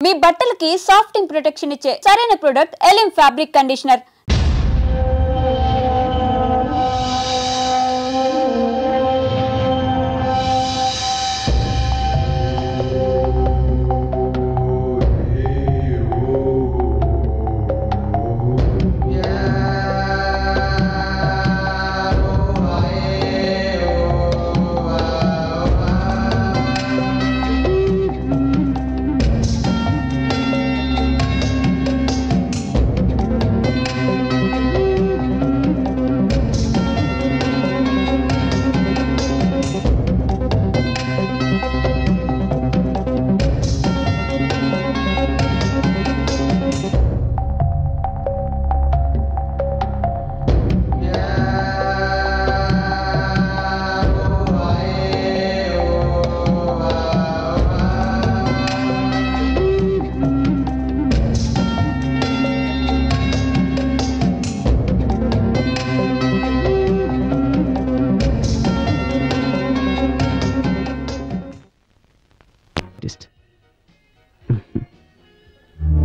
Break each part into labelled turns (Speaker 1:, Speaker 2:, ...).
Speaker 1: మీ బట్టలకి సాఫ్టింగ్ ప్రొటెక్షన్ ఇచ్చే సరైన ప్రొడక్ట్ ఎలిమ్ ఫ్యాబ్రిక్ కండిషనర్.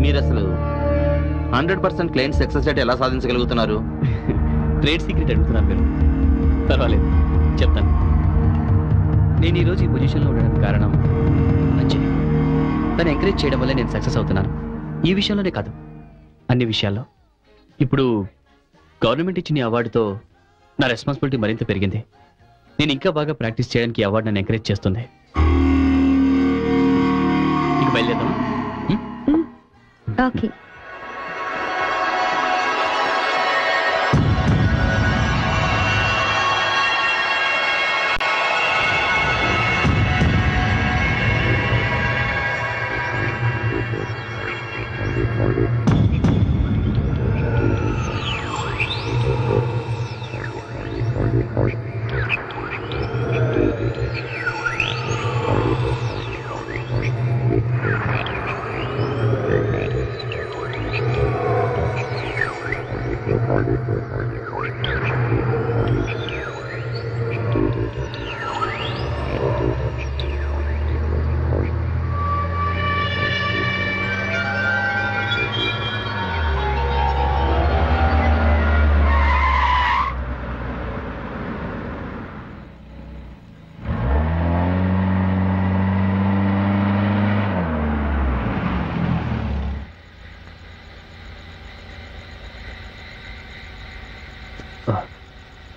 Speaker 2: మీరు అసలు 100% క్లయింట్ సక్సెస్ రేట్ ఎలా సాధించగలుగుతున్నారు?
Speaker 3: ట్రేడ్ సీక్రెట్ అడుగుతున్నారు మీరు. పర్వాలేదు, చెప్తాను. నేను ఈరోజు ఈ పొజిషన్లో ఉండడానికి కారణం అంజలి. తను ఎంకరేజ్ చేయడం వల్లే నేను సక్సెస్ అవుతున్నాను. ఈ విషయంలోనే కాదు, అన్ని విషయాల్లో. ఇప్పుడు గవర్నమెంట్ ఇచ్చిన ఈ అవార్డుతో నా రెస్పాన్సిబిలిటీ మరింత పెరిగింది. నేను ఇంకా బాగా ప్రాక్టీస్ చేయడానికి ఈ అవార్డు నన్ను ఎంకరేజ్ చేస్తుంది. ఇక బయలుదేరదాం.
Speaker 4: ఓకే.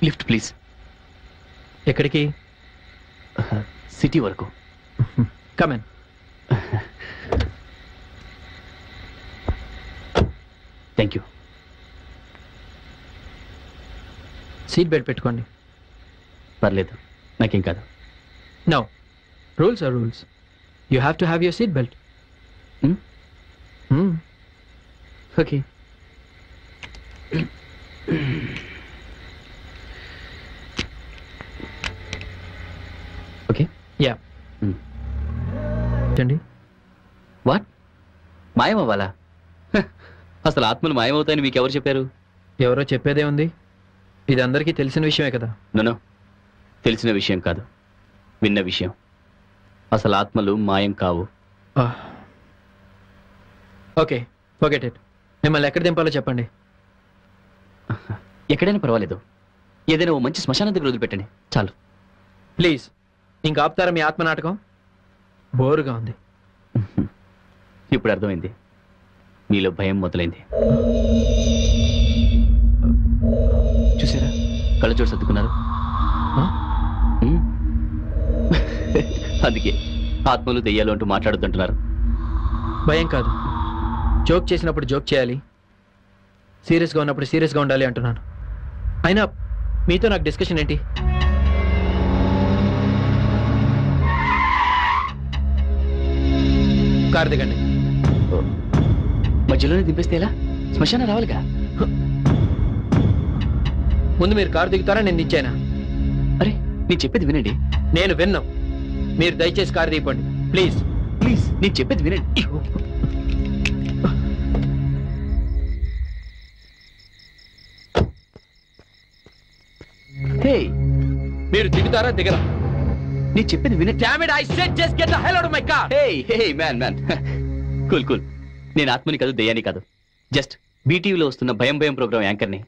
Speaker 3: Lift please.
Speaker 5: ఎక్కడికి?
Speaker 3: సిటీ వరకు.
Speaker 5: Come in.
Speaker 3: Thank you.
Speaker 5: Seat belt పెట్టుకోండి.
Speaker 3: పర్లేదు, నాకేం కాదు.
Speaker 5: No, rules are rules. You have to have your seat belt.
Speaker 3: Okay. Okay.
Speaker 5: Yeah. చండి.
Speaker 3: వాట్? మాయమవ్వాలా? అసలు ఆత్మలు మాయమవుతాయని మీకు ఎవరు చెప్పారు?
Speaker 5: ఎవరో చెప్పేదే ఉంది. ఇది అందరికీ తెలిసిన విషయమే కదా.
Speaker 3: నో, తెలిసిన విషయం కాదు, విన్న విషయం. అసలు ఆత్మలు మాయం కావు.
Speaker 5: Okay, forget it. మిమ్మల్ని ఎక్కడ దింపాలో చెప్పండి.
Speaker 3: ఎక్కడైనా పర్వాలేదు, ఏదైనా ఓ మంచి శ్మశానం దగ్గర వదిలిపెట్టండి చాలు.
Speaker 5: ప్లీజ్. ఇంకా ఆపుతారా మీ ఆత్మ నాటకం? బోరుగా ఉంది.
Speaker 3: ఇప్పుడు అర్థమైంది, మీలో భయం మొదలైంది. చూసారా, కళ్ళజోడు సర్దుకున్నారు. అందుకే ఆత్మలు దెయ్యాలు అంటూ మాట్లాడొద్దంటున్నారు.
Speaker 5: భయం కాదు, జోక్ చేసినప్పుడు జోక్ చేయాలి, సీరియస్గా ఉన్నప్పుడు సీరియస్గా ఉండాలి అంటున్నాను. అయినా మీతో నాకు డిస్కషన్ ఏంటి? కారు దిగండి.
Speaker 3: మధ్యలోనే దింపేస్తే ఎలా? శ్మశానం రావాలిగా.
Speaker 5: ముందు మీరు కారు దిగుతారా, నేను దించానా?
Speaker 3: అరే, నేను చెప్పేది వినండి.
Speaker 5: నేను విన్నా. మీరు దయచేసి కారు దిగిపోండి ప్లీజ్.
Speaker 3: ప్లీజ్, నేను చెప్పేది వినండి. హే,
Speaker 5: మీరు దిగుతారా దిగరా?
Speaker 3: నేను చెప్పేది వినండి.
Speaker 5: Damn it, I said just get the hell out of my car.
Speaker 3: Hey, man. Cool cool. నేను ఆత్మని కాదు, దయ్యాన్ని కాదు, జస్ట్ బీటీవీలో వస్తున్న భయం భయం ప్రోగ్రామ్ యాంకర్ని.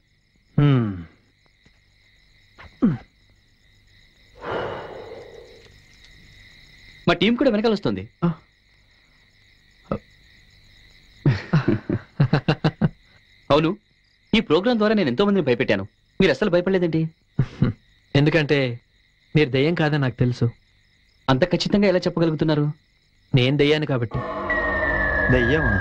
Speaker 3: మా టీం కూడా వెనకాల వస్తుంది. అవును, ఈ ప్రోగ్రాం ద్వారా నేను ఎంతో మందిని భయపెట్టాను. మీరు అసలు భయపడలేదేంటి?
Speaker 5: ఎందుకంటే మీరు దయ్యం కాదని నాకు తెలుసు.
Speaker 3: అంత ఖచ్చితంగా ఎలా చెప్పగలుగుతున్నారు?
Speaker 5: నేను దయ్యాన్ని కాబట్టి.
Speaker 4: దయ్యమా?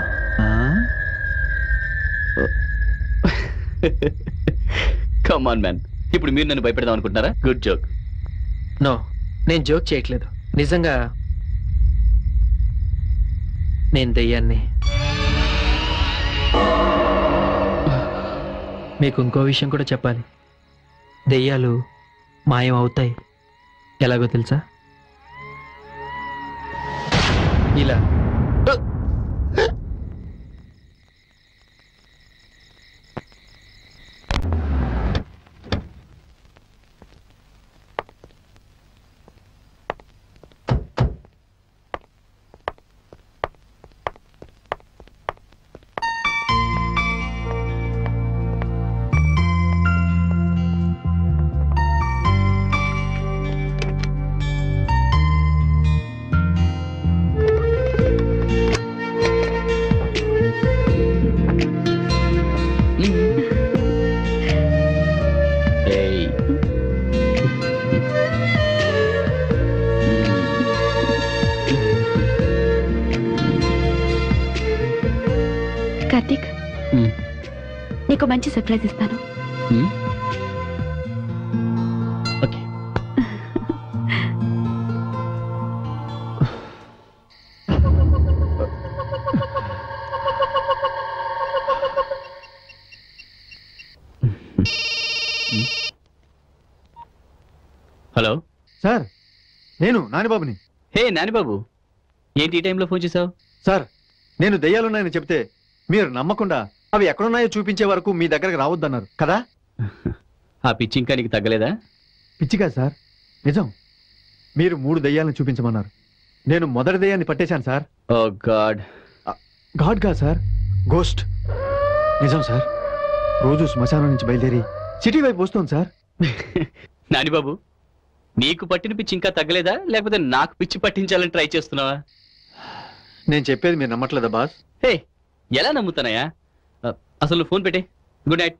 Speaker 3: కమ్ ఆన్ మ్యాన్, ఇప్పుడు మీరు నన్ను భయపెడదాం అనుకుంటున్నారా? Good joke.
Speaker 5: నో, నేను జోక్ చేయట్లేదు. నిజంగా నేను దయ్యాన్ని. మీకు ఇంకో విషయం కూడా చెప్పాలి. దెయ్యాలు మాయం అవుతాయి. ఎలాగో తెలుసా? ఇలా.
Speaker 6: కార్తీక్, నీకు మంచి సర్ప్రైజ్ ఇస్తాను.
Speaker 3: ఓకే. హలో
Speaker 4: సార్, నేను నానిబాబుని.
Speaker 3: హే నానిబాబు, ఏంటి ఈ టైంలో ఫోన్ చేసావు?
Speaker 4: సార్, నేను దెయ్యాలున్నాయని చెప్తే మీరు నమ్మకుండా అవి ఎక్కడున్నాయో చూపించే వరకు మీ దగ్గరకు రావద్దన్నారు కదా.
Speaker 3: ఆ పిచ్చి ఇంకా నీకు తగ్గలేదా?
Speaker 4: పిచ్చిగా సార్, నిజం. మీరు 3 దెయ్యాలను చూపించమన్నారు. నేను మొదటి దెయ్యాన్ని పట్టేశాను సార్.
Speaker 3: ఓ గాడ్.
Speaker 4: గాడ్ గా సార్, గోస్ట్. నిజం సార్, రోజు శ్మశానం నుంచి బయలుదేరి సిటీ వైపు వస్తుంది సార్.
Speaker 3: నానిబాబు, నీకు పట్టిన పిచ్చి ఇంకా తగ్గలేదా, లేకపోతే నాకు పిచ్చి పట్టించాలని ట్రై చేస్తున్నావా?
Speaker 4: నేను చెప్పేది మీరు నమ్మట్లేదా బాస్?
Speaker 3: హే, ఎలా నమ్ముతానయ్యా? అసలు ఫోన్ పెట్టే. Good night.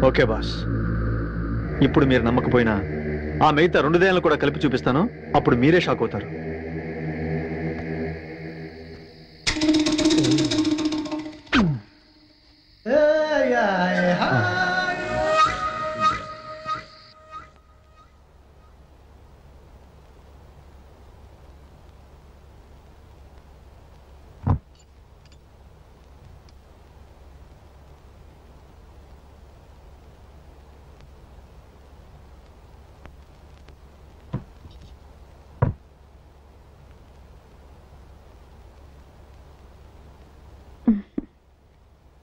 Speaker 4: ఓకే బాస్, ఇప్పుడు మీరు నమ్మకపోయినా ఆ మిగతా 2 దెయ్యాలను కూడా కలిపి చూపిస్తాను. అప్పుడు మీరే షాక్ అవుతారు.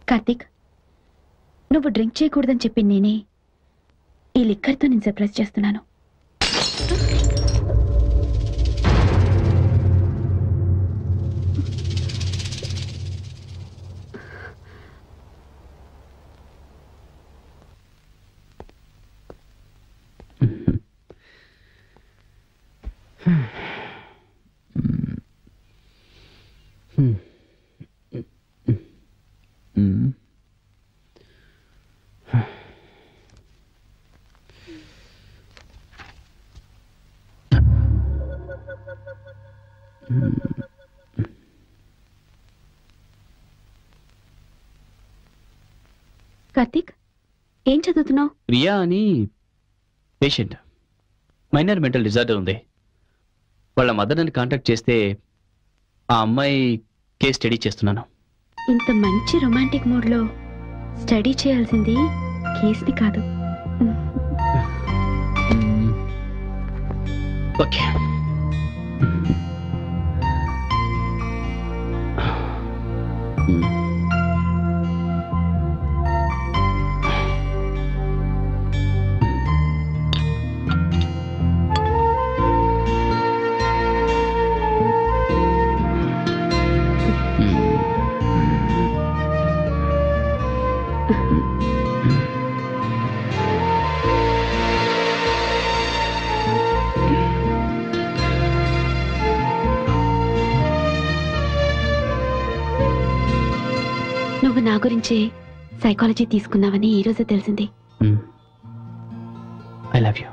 Speaker 6: కార్తీక్, నువ్వు డ్రింక్ చేయకూడదని చెప్పి నేనే ఈ లిక్కర్తో నేను సర్ప్రైజ్ చేస్తున్నాను. కార్తీక్, ఏం చదువుతున్నావు?
Speaker 3: ప్రియా అని పేషెంట్, మైనర్ మెంటల్ డిజార్డర్ ఉంది. వాళ్ళ మదర్ నన్ను కాంటాక్ట్ చేస్తే ఆ అమ్మాయి కేస్ స్టడీ చేస్తున్నాను.
Speaker 6: ఇంత మంచి రొమాంటిక్ మూడ్లో స్టడీ చేయాల్సింది కేస్ని కాదు.
Speaker 3: ఓకే.
Speaker 6: నా గురించే సైకాలజీ తీసుకున్నావని ఈ రోజే తెలిసింది.
Speaker 3: I love you.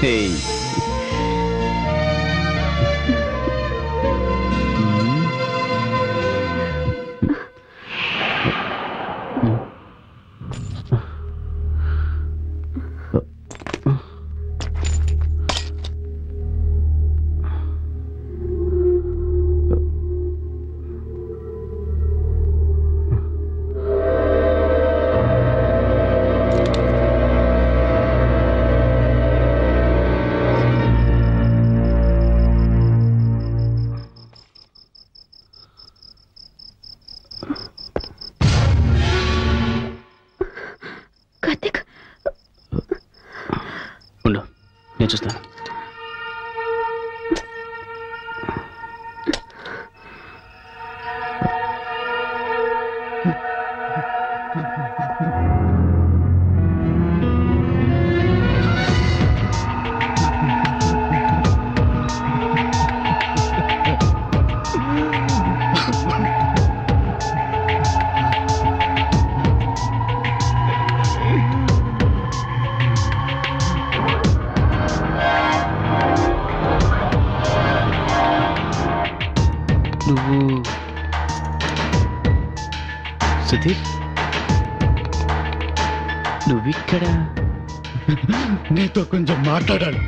Speaker 3: Hey.
Speaker 6: Karthik,
Speaker 3: ఉండు, నేను చూస్తాను. నువ్వు సుధీర్, నువ్విక్కడ?
Speaker 4: నీతో కొంచెం మాట్లాడాలి.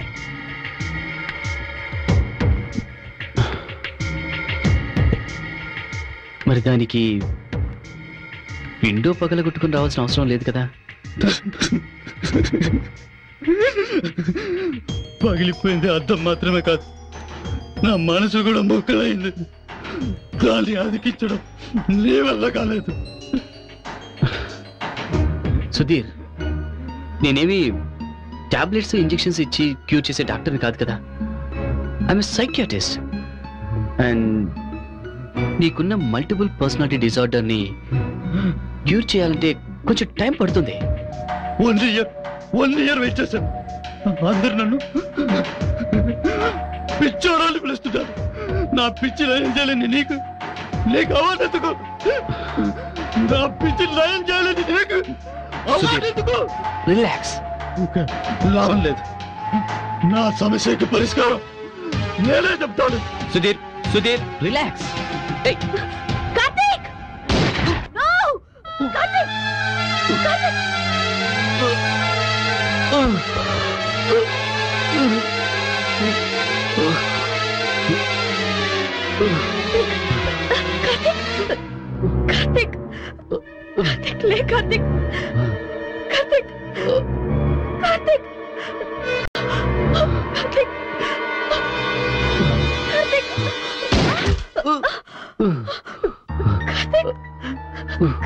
Speaker 3: మరి దానికి విండో పగలగొట్టుకుని రావాల్సిన అవసరం లేదు కదా.
Speaker 4: పగిలిపోయింది అద్దం మాత్రమే కాదు, నా మనసు కూడా మొక్కలైంది. దాన్ని అదికించడం నీ వల్ల కాలేదు.
Speaker 3: సుధీర్, నేనేమి టాబ్లెట్స్ ఇంజెక్షన్స్ ఇచ్చి క్యూర్ చేసే డాక్టర్ని కాదు కదా. I'm a psychiatrist. అండ్ నీకున్న మల్టిపుల్ పర్సనాలిటీ డిజార్డర్ని క్యూర్ చేయాలంటే కొంచెం టైం పడుతుంది.
Speaker 4: 1 year వెయిట్ చేశాను. అందరు నన్ను పిచ్చోడాలు పిలుస్తున్నారు. నా పిచ్చి లయం చేయాలని నీకు అవార్డెందుకు? నా పిచ్చి లయం చేయాలని నీకు అవార్డెందుకు?
Speaker 3: రిలాక్స్.
Speaker 4: లాభం లేదు. నా సమస్యకి పరిష్కారం నేనే చెప్తాను.
Speaker 3: సుధీర్, సుధీర్, రిలాక్స్.
Speaker 6: కార్తిక్! నో! కార్తిక్! కార్తిక్! కార్తిక్! కార్తిక్, లే Karthik! Karthik! Karthik! Karthik!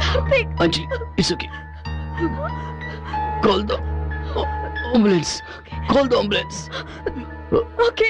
Speaker 6: Karthik!
Speaker 3: Anjali, it's okay. Call the ambulance. Call the ambulance.
Speaker 6: Okay.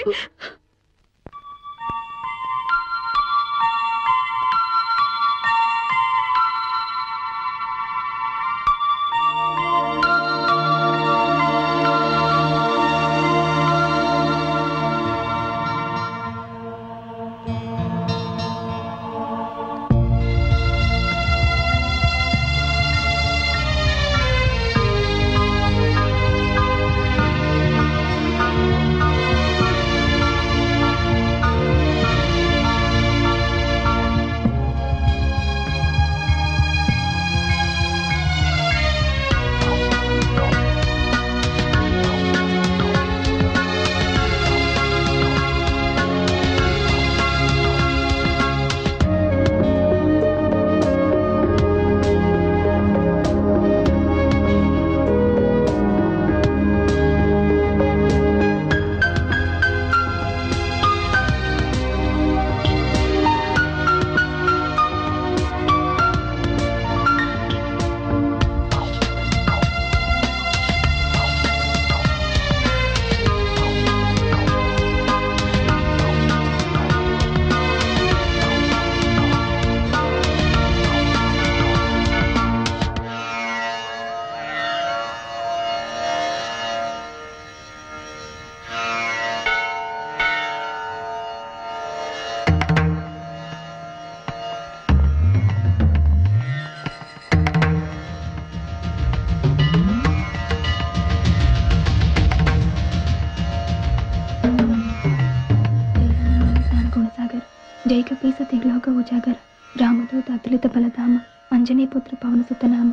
Speaker 7: జైకపీస త్రిలోక ఉజాగర రామదూత అతులిత బలధామ అంజనీపుత్ర పవనసుతనామ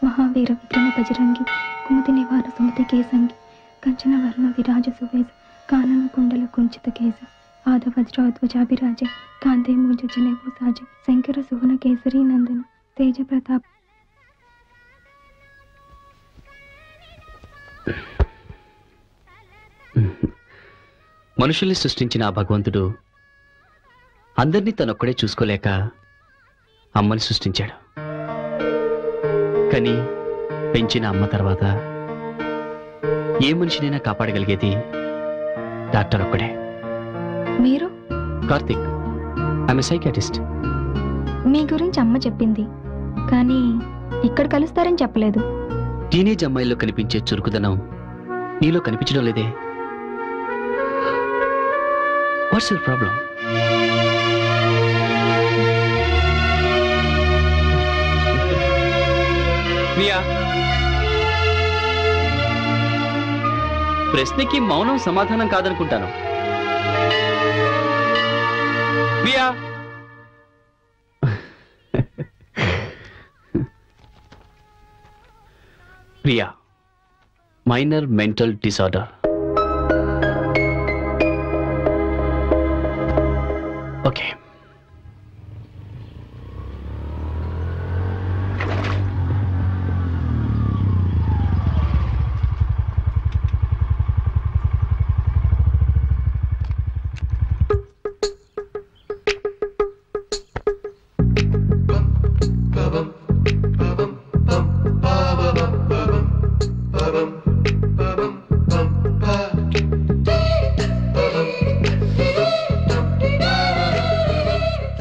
Speaker 7: మహావీర విక్రమ బజరంగి కుమతి నివార సుమతి కేసంగి కంచన వర్ణ విరాజ సువేశ కానన కుండల కుంచిత కేశ ఆద వజ్రాధ్వజాభిరాజ కాంతే మూజ జనేవు సాజ శంకర సువన కేసరి నందన తేజ ప్రతాప్.
Speaker 3: మనుషుల్ని సృష్టించిన ఆ భగవంతుడు అందరినీ తనొక్కడే చూసుకోలేక అమ్మని సృష్టించాడు. కానీ పెంచిన అమ్మ తర్వాత ఏ మనిషినైనా కాపాడగలిగేది డాక్టర్ ఒక్కడే.
Speaker 7: మీరు?
Speaker 3: Karthik, I'm a psychiatrist.
Speaker 7: మీ గురించి అమ్మ చెప్పింది, కానీ ఇక్కడ కలుస్తారని చెప్పలేదు.
Speaker 3: టీనేజ్ అమ్మాయిల్లో కనిపించే చురుకుదనం నీలో కనిపించడం లేదే. What's your problem? మియా, ప్రశ్నకి మౌనం సమాధానం కాదనుకుంటాను. Mia, Priya, minor mental disorder. Okay,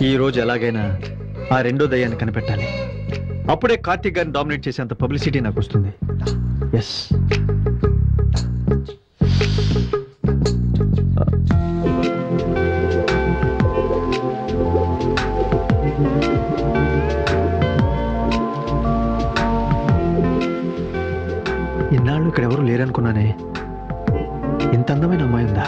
Speaker 5: ఈ రోజు ఎలాగైనా ఆ రెండో దయ్యాన్ని కనిపెట్టాలి. అప్పుడే కార్తీక్ గారిని డామినేట్ చేసేంత పబ్లిసిటీ నాకు వస్తుంది. ఎస్, ఇన్నాళ్ళు ఇక్కడ ఎవరు లేరనుకున్నానే. ఇంత అందమైన అమ్మాయి ఉందా?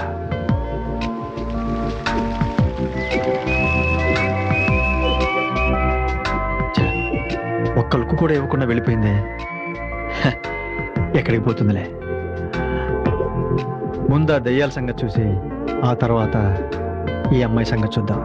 Speaker 5: ఒక్క లుక్కు కూడా ఇవ్వకుండా వెళ్ళిపోయిందే. ఎక్కడికి పోతుందిలే. ముందు ఆ దయ్యాల సంగతి చూసి ఆ తర్వాత ఈ అమ్మాయి సంగతి చూద్దాం.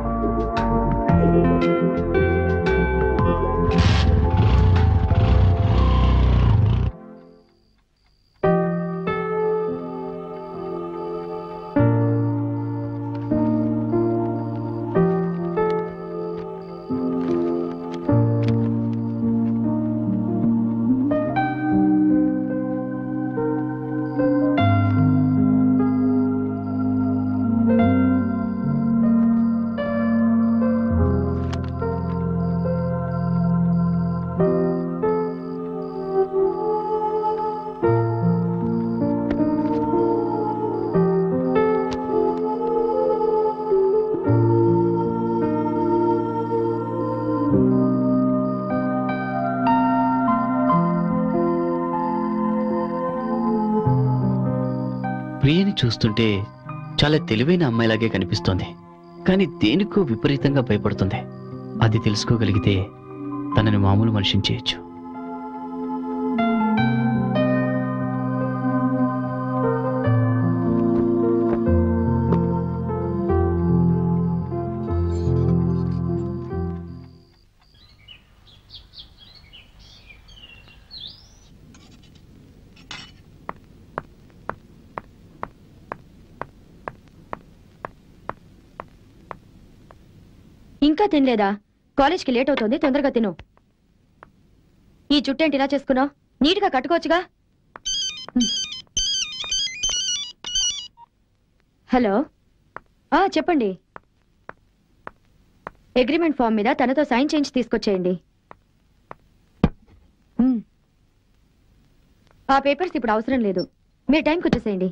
Speaker 5: ప్రియని చూస్తుంటే చాలా తెలివైన అమ్మాయిలాగే కనిపిస్తోంది. కానీ దేనికో విపరీతంగా భయపడుతుంది. అది తెలుసుకోగలిగితే తనని మామూలు మనిషిని చేయొచ్చు.
Speaker 6: ఇంకా తినలేదా? కాలేజ్కి లేట్ అవుతుంది, తొందరగా తిను. ఈ జుట్టేంటి ఇలా చేసుకున్నావు? నీట్గా కట్టుకోవచ్చుగా. హలో, చెప్పండి. అగ్రిమెంట్ ఫామ్ మీద తనతో సైన్ చేయించి తీసుకొచ్చేయండి. ఆ పేపర్స్ ఇప్పుడు అవసరం లేదు, మీరు టైంకి వచ్చేసేయండి.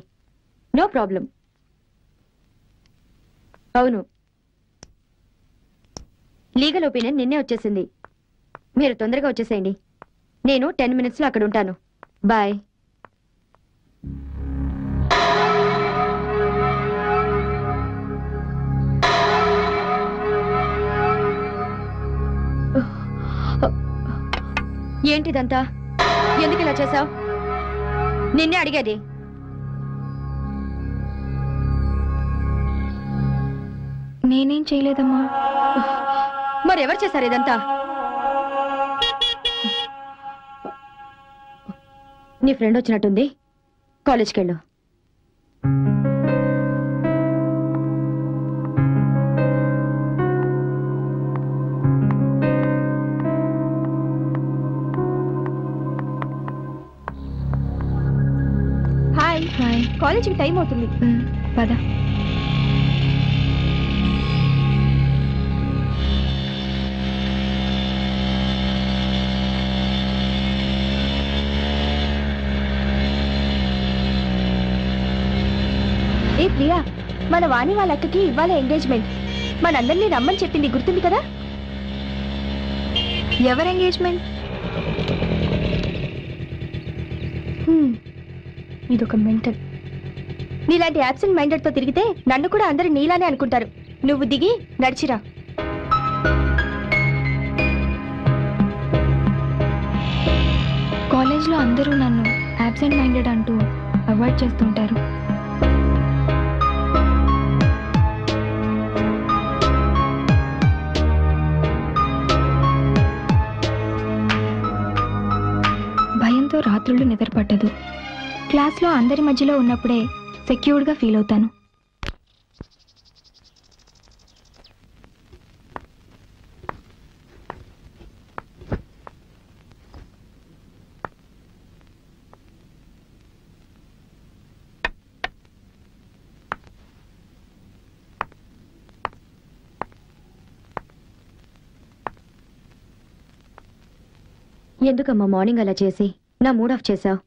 Speaker 6: No problem. అవును, లీగల్ ఒపీనియన్ నిన్నే వచ్చేసింది. మీరు తొందరగా వచ్చేసేయండి. నేను 10 minutesలో అక్కడ ఉంటాను. బాయ్. ఏంటిదంతా? ఎందుకు ఇలా చేసావు? నిన్నే అడిగేది.
Speaker 7: నేనేం చేయలేదమ్మా.
Speaker 6: మరెవరు చేశారు ఇదంతా? నీ ఫ్రెండ్ వచ్చినట్టుంది, కాలేజ్కి వెళ్ళు.
Speaker 7: హాయ్ హాయ్, కాలేజ్కి టైం అవుతుంది. పద. ఏ ప్రియా, మన వాణి వాళ్ళ అక్కకి ఇవాళ ఎంగేజ్మెంట్. మనందరినీ రమ్మని చెప్పింది, గుర్తుంది కదా? ఎవరు ఎంగేజ్మెంట్? ఇదొక మెంటల్. నీలాంటి యాబ్సెంట్ మైండెడ్ తో తిరిగితే నన్ను కూడా అందరూ నీలానే అనుకుంటారు. నువ్వు దిగి నడిచిరా. కాలేజ్లో అందరూ నన్ను యాబ్సెంట్ మైండెడ్ అంటూ అవాయిడ్ చేస్తుంటారు. భయంతో రాత్రుళ్ళు నిద్రపట్టదు. క్లాస్లో అందరి మధ్యలో ఉన్నప్పుడే సెక్యూర్డ్గా ఫీల్ అవుతాను.
Speaker 6: ఎందుకమ్మా మార్నింగ్ అలా చేసి నా మూడ్ ఆఫ్ చేశావు?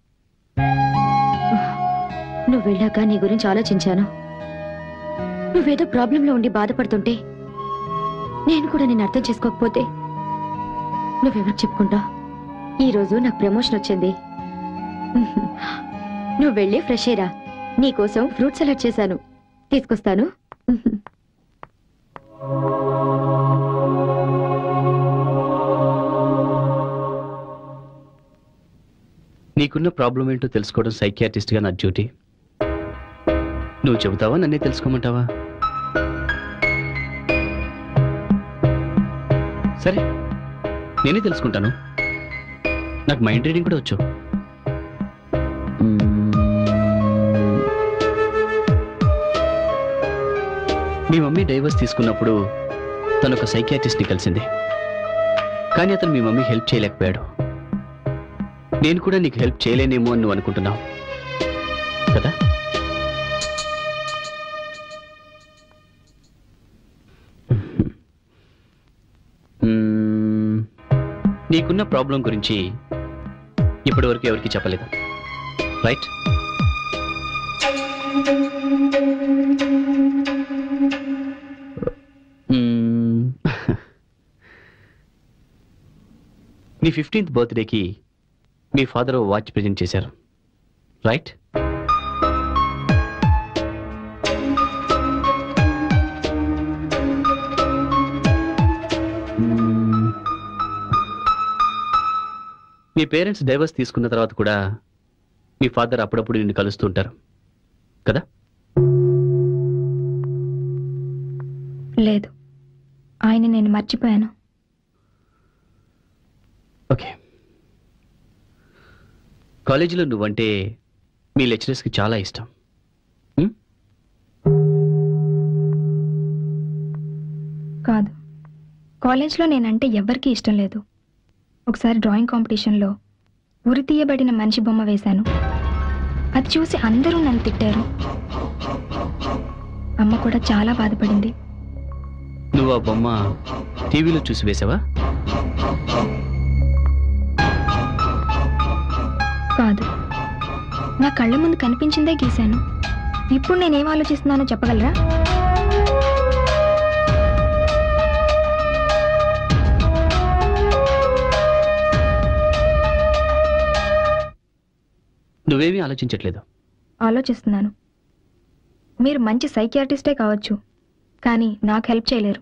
Speaker 6: నువ్వు వెళ్ళాక నీ గురించి ఆలోచించాను. నువ్వేదో ప్రాబ్లంలో ఉండి బాధపడుతుంటే నేను కూడా నేను అర్థం చేసుకోకపోతే నువ్వెవరికి చెప్పుకుంటావు? ఈరోజు నాకు ప్రమోషన్ వచ్చింది. నువ్వు వెళ్ళి ఫ్రెష్ అయ్యరా. నీకోసం ఫ్రూట్ సలాడ్ చేశాను, తీసుకొస్తాను.
Speaker 3: నీకున్న ప్రాబ్లం ఏంటో తెలుసుకోవడం సైకియాట్రిస్ట్గా నా డ్యూటీ. నువ్వు చెబుతావా, నన్నే తెలుసుకోమంటావా? సరే, నేనే తెలుసుకుంటాను. నాకు మైండ్ రీడింగ్ కూడా వచ్చు. మీ మమ్మీ డైవర్స్ తీసుకున్నప్పుడు తను ఒక సైకియాట్రిస్ట్ని కలిసింది. కానీ అతను మీ మమ్మీకి హెల్ప్ చేయలేకపోయాడు. నేను కూడా నీకు హెల్ప్ చేయలేనేమో అని నువ్వు అనుకుంటున్నావు కదా? నీకున్న ప్రాబ్లం గురించి ఇప్పటి వరకు ఎవరికి చెప్పలేదు, రైట్? నీ 15th బర్త్డేకి మీ ఫాదర్ వాచ్ ప్రెజెంట్ చేశారు, రైట్? మీ పేరెంట్స్ డైవర్స్ తీసుకున్న తర్వాత కూడా మీ ఫాదర్ అప్పుడప్పుడు నిన్ను కలుస్తూ ఉంటారు కదా?
Speaker 7: లేదు, ఆయన నేను మర్చిపోయాను.
Speaker 3: ఓకే. కాలేజీలో నువ్వంటే మీ లెక్చరర్స్కి చాలా ఇష్టం.
Speaker 7: కాదు, కాలేజ్లో నేనంటే ఎవ్వరికీ ఇష్టం లేదు. ఒకసారి డ్రాయింగ్ కాంపిటీషన్లో ఉరి తీయబడిన మనిషి బొమ్మ వేశాను. అది చూసి అందరూ నన్ను తిట్టారు. అమ్మ కూడా చాలా బాధపడింది.
Speaker 3: నువ్వు ఆ బొమ్మ టీవీలో చూసి వేసావా?
Speaker 7: కాదు, నా కళ్ళ ముందు కనిపించిందే గీశాను. ఇప్పుడు నేనేం ఆలోచిస్తున్నానో చెప్పగలరా?
Speaker 3: నువ్వేమీ ఆలోచించట్లేదు.
Speaker 7: ఆలోచిస్తున్నాను. మీరు మంచి సైకియాట్రిస్టే కావచ్చు, కానీ నాకు హెల్ప్ చేయలేరు.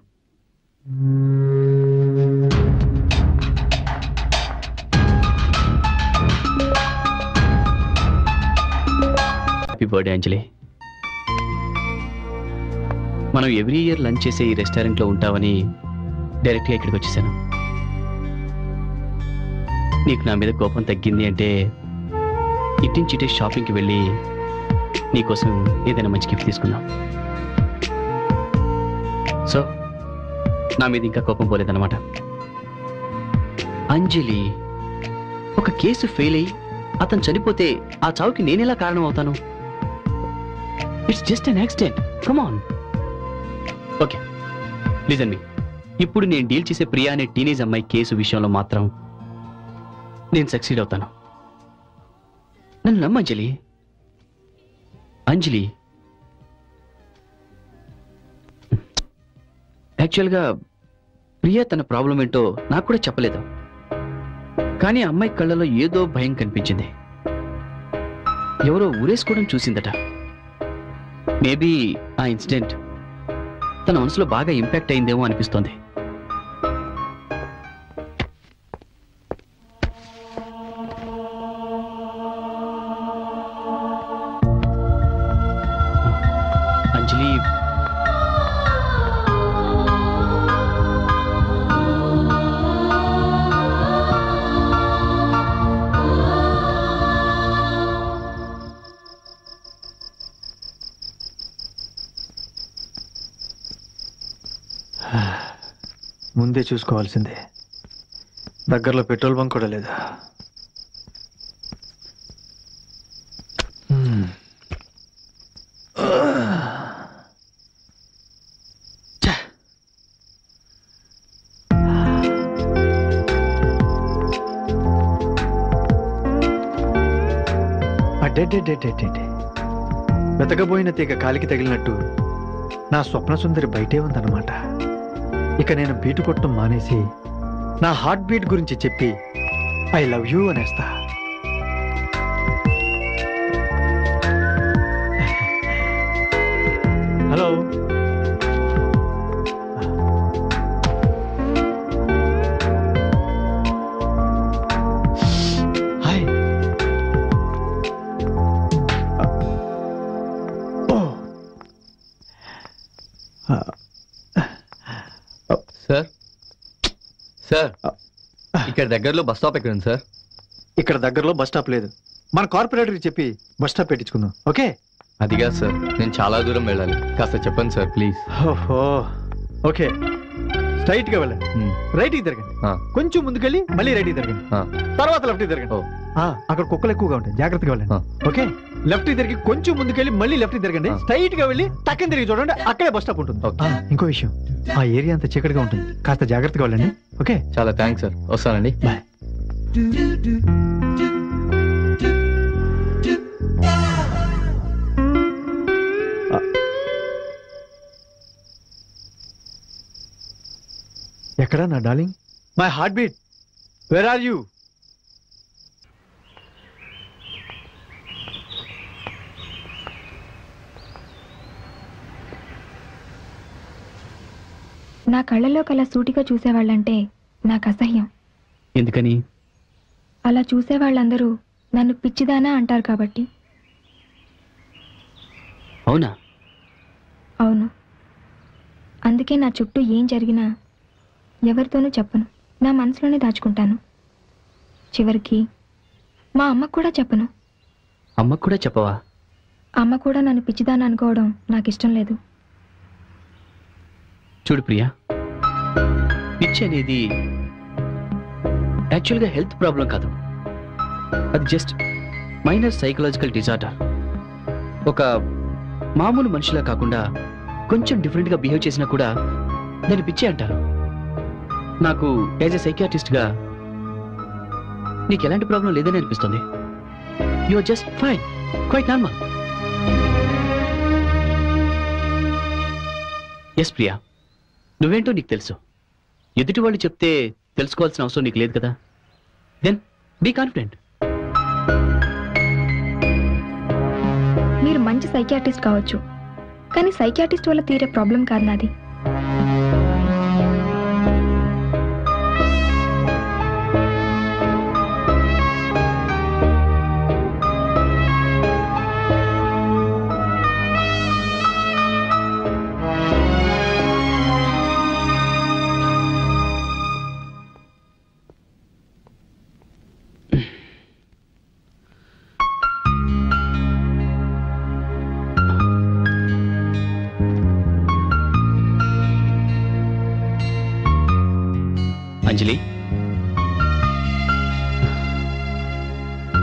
Speaker 3: హ్యాపీ బర్త్డే అంజలి. మనం ఎవ్రీ ఇయర్ లంచ్ చేసే ఈ రెస్టారెంట్లో ఉంటామని డైరెక్ట్గా ఇక్కడికి వచ్చేసాను. నీకు నా మీద కోపం తగ్గింది అంటే ఇట్టించిటే షాపింగ్కి వెళ్ళి నీకోసం ఏదైనా మంచి గిఫ్ట్ తీసుకుందాం. సో నా మీద ఇంకా కోపం పోలేదన్నమాట. అంజలి, ఒక కేసు ఫెయిల్ అయ్యి అతను చనిపోతే ఆ చావుకి నేనెలా కారణం అవుతాను? It's just an accident. Come on. Okay, listen me. ఇప్పుడు నేను డీల్ చేసే ప్రియా అనే టీనేజ్ అమ్మాయి కేసు విషయంలో మాత్రం నేను సక్సీడ్ అవుతాను. నన్ను నమ్ము అంజలి. అంజలి, యాక్చువల్గా ప్రియా తన ప్రాబ్లం ఏంటో నాకు కూడా చెప్పలేదు. కానీ అమ్మాయి కళ్ళలో ఏదో భయం కనిపించింది. ఎవరో ఊరేసుకోవడం చూసిందట. మేబీ ఆ ఇన్సిడెంట్ తన మనసులో బాగా ఇంపాక్ట్ అయిందేమో అనిపిస్తోంది. అంజలి,
Speaker 5: ముందే చూసుకోవాల్సిందే. దగ్గరలో పెట్రోల్ బంక్ కూడా లేదా? వెతకబోయిన తీగ కాలికి తగిలినట్టు నా స్వప్న సుందరి బయటే ఉందన్నమాట. ఇక నేను బీటు కొట్టడం మానేసి నా హార్ట్ బీట్ గురించి చెప్పి ఐ లవ్ యూ అనేస్తా. Hello, hi.
Speaker 8: సార్ సార్, ఇక్కడ దగ్గరలో బస్ స్టాప్ ఎక్కడ ఉంది సార్?
Speaker 5: ఇక్కడ దగ్గరలో బస్ స్టాప్ లేదు. మన కార్పొరేటర్కి చెప్పి బస్ స్టాప్ పెట్టించుకుందాం. ఓకే?
Speaker 8: అదిగా సార్, నేను చాలా దూరం వెళ్ళాలి. కాస్త చెప్పండి సార్ ప్లీజ్.
Speaker 5: ఓకే, స్ట్రైట్ గా వెళ్ళండి. రైట్ కి తిరగండి. కొంచెం ముందుకెళ్ళి మళ్ళీ రైట్ కి తిరగండి. తర్వాత లెఫ్ట్ కి తిరగండి. అక్కడ కుక్కలు ఎక్కువగా ఉంటాయి, జాగ్రత్తగా వెళ్ళండి. ఓకే? లెఫ్ట్ కి తిరిగి కొంచెం ముందుకెళ్ళి మళ్ళీ లెఫ్ట్ కి తిరగండి. స్ట్రైట్ గా వెళ్ళి టక్కన తిరిగి చూడండి, అక్కడే బస్ స్టాప్ ఉంటుంది. ఇంకో విషయం, ఆ ఏరియా అంతా చీకటిగా ఉంటుంది, కాస్త జాగ్రత్తగా వెళ్ళండి. ఓకే?
Speaker 8: చాలా థ్యాంక్స్ సార్, వస్తానండి.
Speaker 5: బాయ్. ఎక్కడా నా darling? My heart beat, where are you?
Speaker 7: నా కళ్ళలో కల సూటిగా చూసేవాళ్ళంటే నాకు అసహ్యం.
Speaker 3: ఎందుకని?
Speaker 7: అలా చూసేవాళ్ళందరూ నన్ను పిచ్చిదానా అంటారు కాబట్టి.
Speaker 3: అవునా?
Speaker 7: అవును. అందుకే నా చుట్టూ ఏం జరిగినా ఎవరితోనూ చెప్పను, నా మనసులోనే దాచుకుంటాను. చివరికి మా అమ్మకు కూడా చెప్పను.
Speaker 3: అమ్మకు కూడా చెప్పవా?
Speaker 7: అమ్మ కూడా నన్ను పిచ్చిదాన్ని అనుకోవడం నాకు ఇష్టం లేదు.
Speaker 3: చూడు ప్రియా, పిచ్చి అనేది యాక్చువల్గా హెల్త్ ప్రాబ్లం కాదు. అది జస్ట్ మైనర్ సైకలాజికల్ డిజార్డర్. ఒక మామూలు మనిషిలా కాకుండా కొంచెం డిఫరెంట్గా బిహేవ్ చేసినా కూడా దాన్ని పిచ్చి అంటారు. నాకు యాజ్ ఎ సైకియాట్రిస్ట్గా నీకు ఎలాంటి ప్రాబ్లం లేదని అనిపిస్తుంది. You are just fine, quite normal. Yes Priya, నువ్వేంటో నీకు తెలుసు. ఎదుటి వాళ్ళు చెప్తే తెలుసుకోవాల్సిన అవసరం నీకు లేదు కదా. Then be confident.
Speaker 7: మీరు మంచి సైకియాట్రిస్ట్ కావచ్చు, కానీ సైకియాట్రిస్ట్ వల్ల తీరే ప్రాబ్లం కాదు నాది.
Speaker 3: అంజలి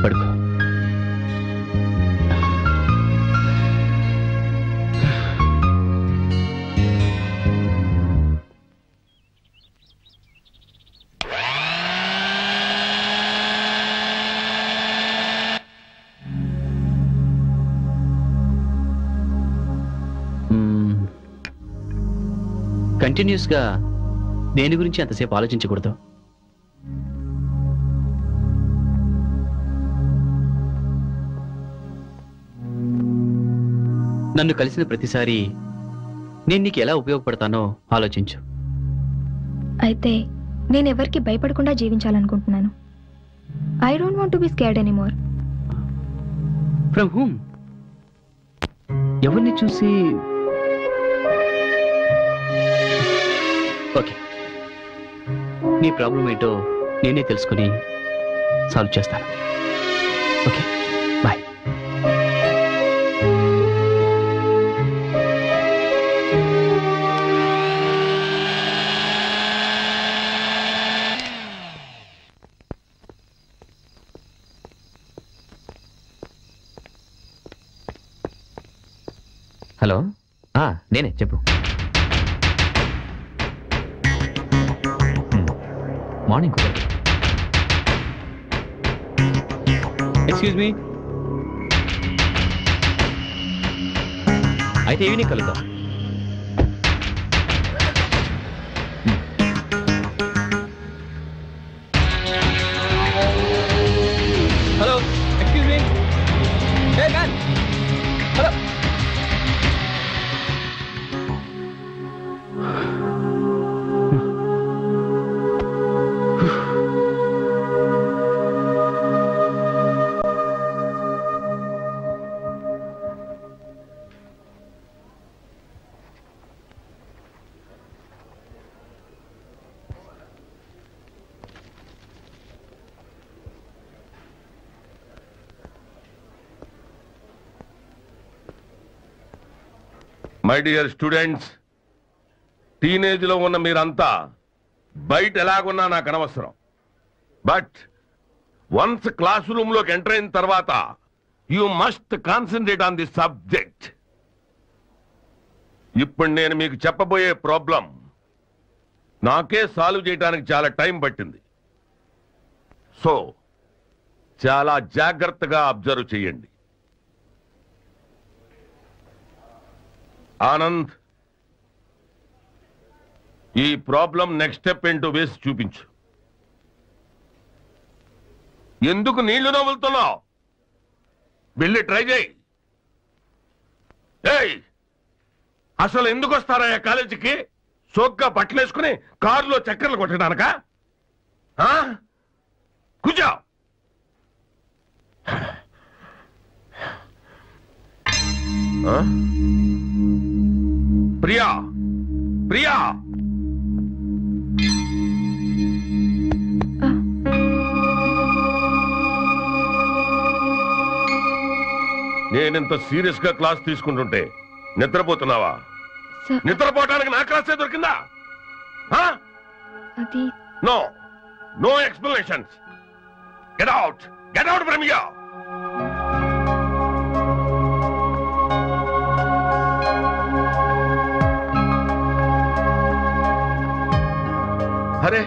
Speaker 3: పడుకో. కంటిన్యూస్గా దేని గురించి అంతసేపు ఆలోచించకూడదు. నన్ను కలిసిన ప్రతిసారి నేను నీకు ఎలా ఉపయోగపడతానో ఆలోచించు.
Speaker 7: అయితే నేను ఎవరికి భయపడకుండా జీవించాలనుకుంటున్నాను. I don't want to be scared anymore.
Speaker 3: From whom? ఎవరిని చూసి? ఓకే, నీ ప్రాబ్లం ఏంటో నేనే తెలుసుకుని సాల్వ్ చేస్తాను. Okay, bye.
Speaker 2: హలో, నేనే, చెప్పు. మార్నింగ్ కుదరదు.
Speaker 3: Excuse me.
Speaker 2: అయితే ఈవినింగ్ కలుద్దాం.
Speaker 3: Hello, excuse me. Hey man, hello.
Speaker 9: My dear students, టీనేజ్లో ఉన్న మీరంతా బయట ఎలాగున్నా నాకు అనవసరం. బట్ వన్స్ క్లాస్ రూమ్లోకి ఎంటర్ అయిన తర్వాత you must concentrate on the subject. ఇప్పుడు నేను మీకు చెప్పబోయే ప్రాబ్లం నాకే సాల్వ్ చేయడానికి చాలా టైం పట్టింది. సో చాలా జాగ్రత్తగా అబ్జర్వ్ చేయండి. ఆనంద్, ఈ ప్రాబ్లం నెక్స్ట్ స్టెప్ ఏంటో వేసి చూపించు. ఎందుకు నీళ్లు నవ్వులుతున్నావు? వెళ్ళి ట్రై చేయి. ఏయ్, అసలు ఎందుకు వస్తారా కాలేజీకి? సోగ్గా బట్టలేసుకుని కారులో చక్కర్లు కొట్టడానిక? కూర్చో. ప్రియా, ప్రియా, నేనింత సీరియస్ గా క్లాస్ తీసుకుంటుంటే నిద్రపోతున్నావా? నిద్రపోవడానికి నా క్లాసే దొరికిందా? No, no explanations. Get out, get out from here. అరే,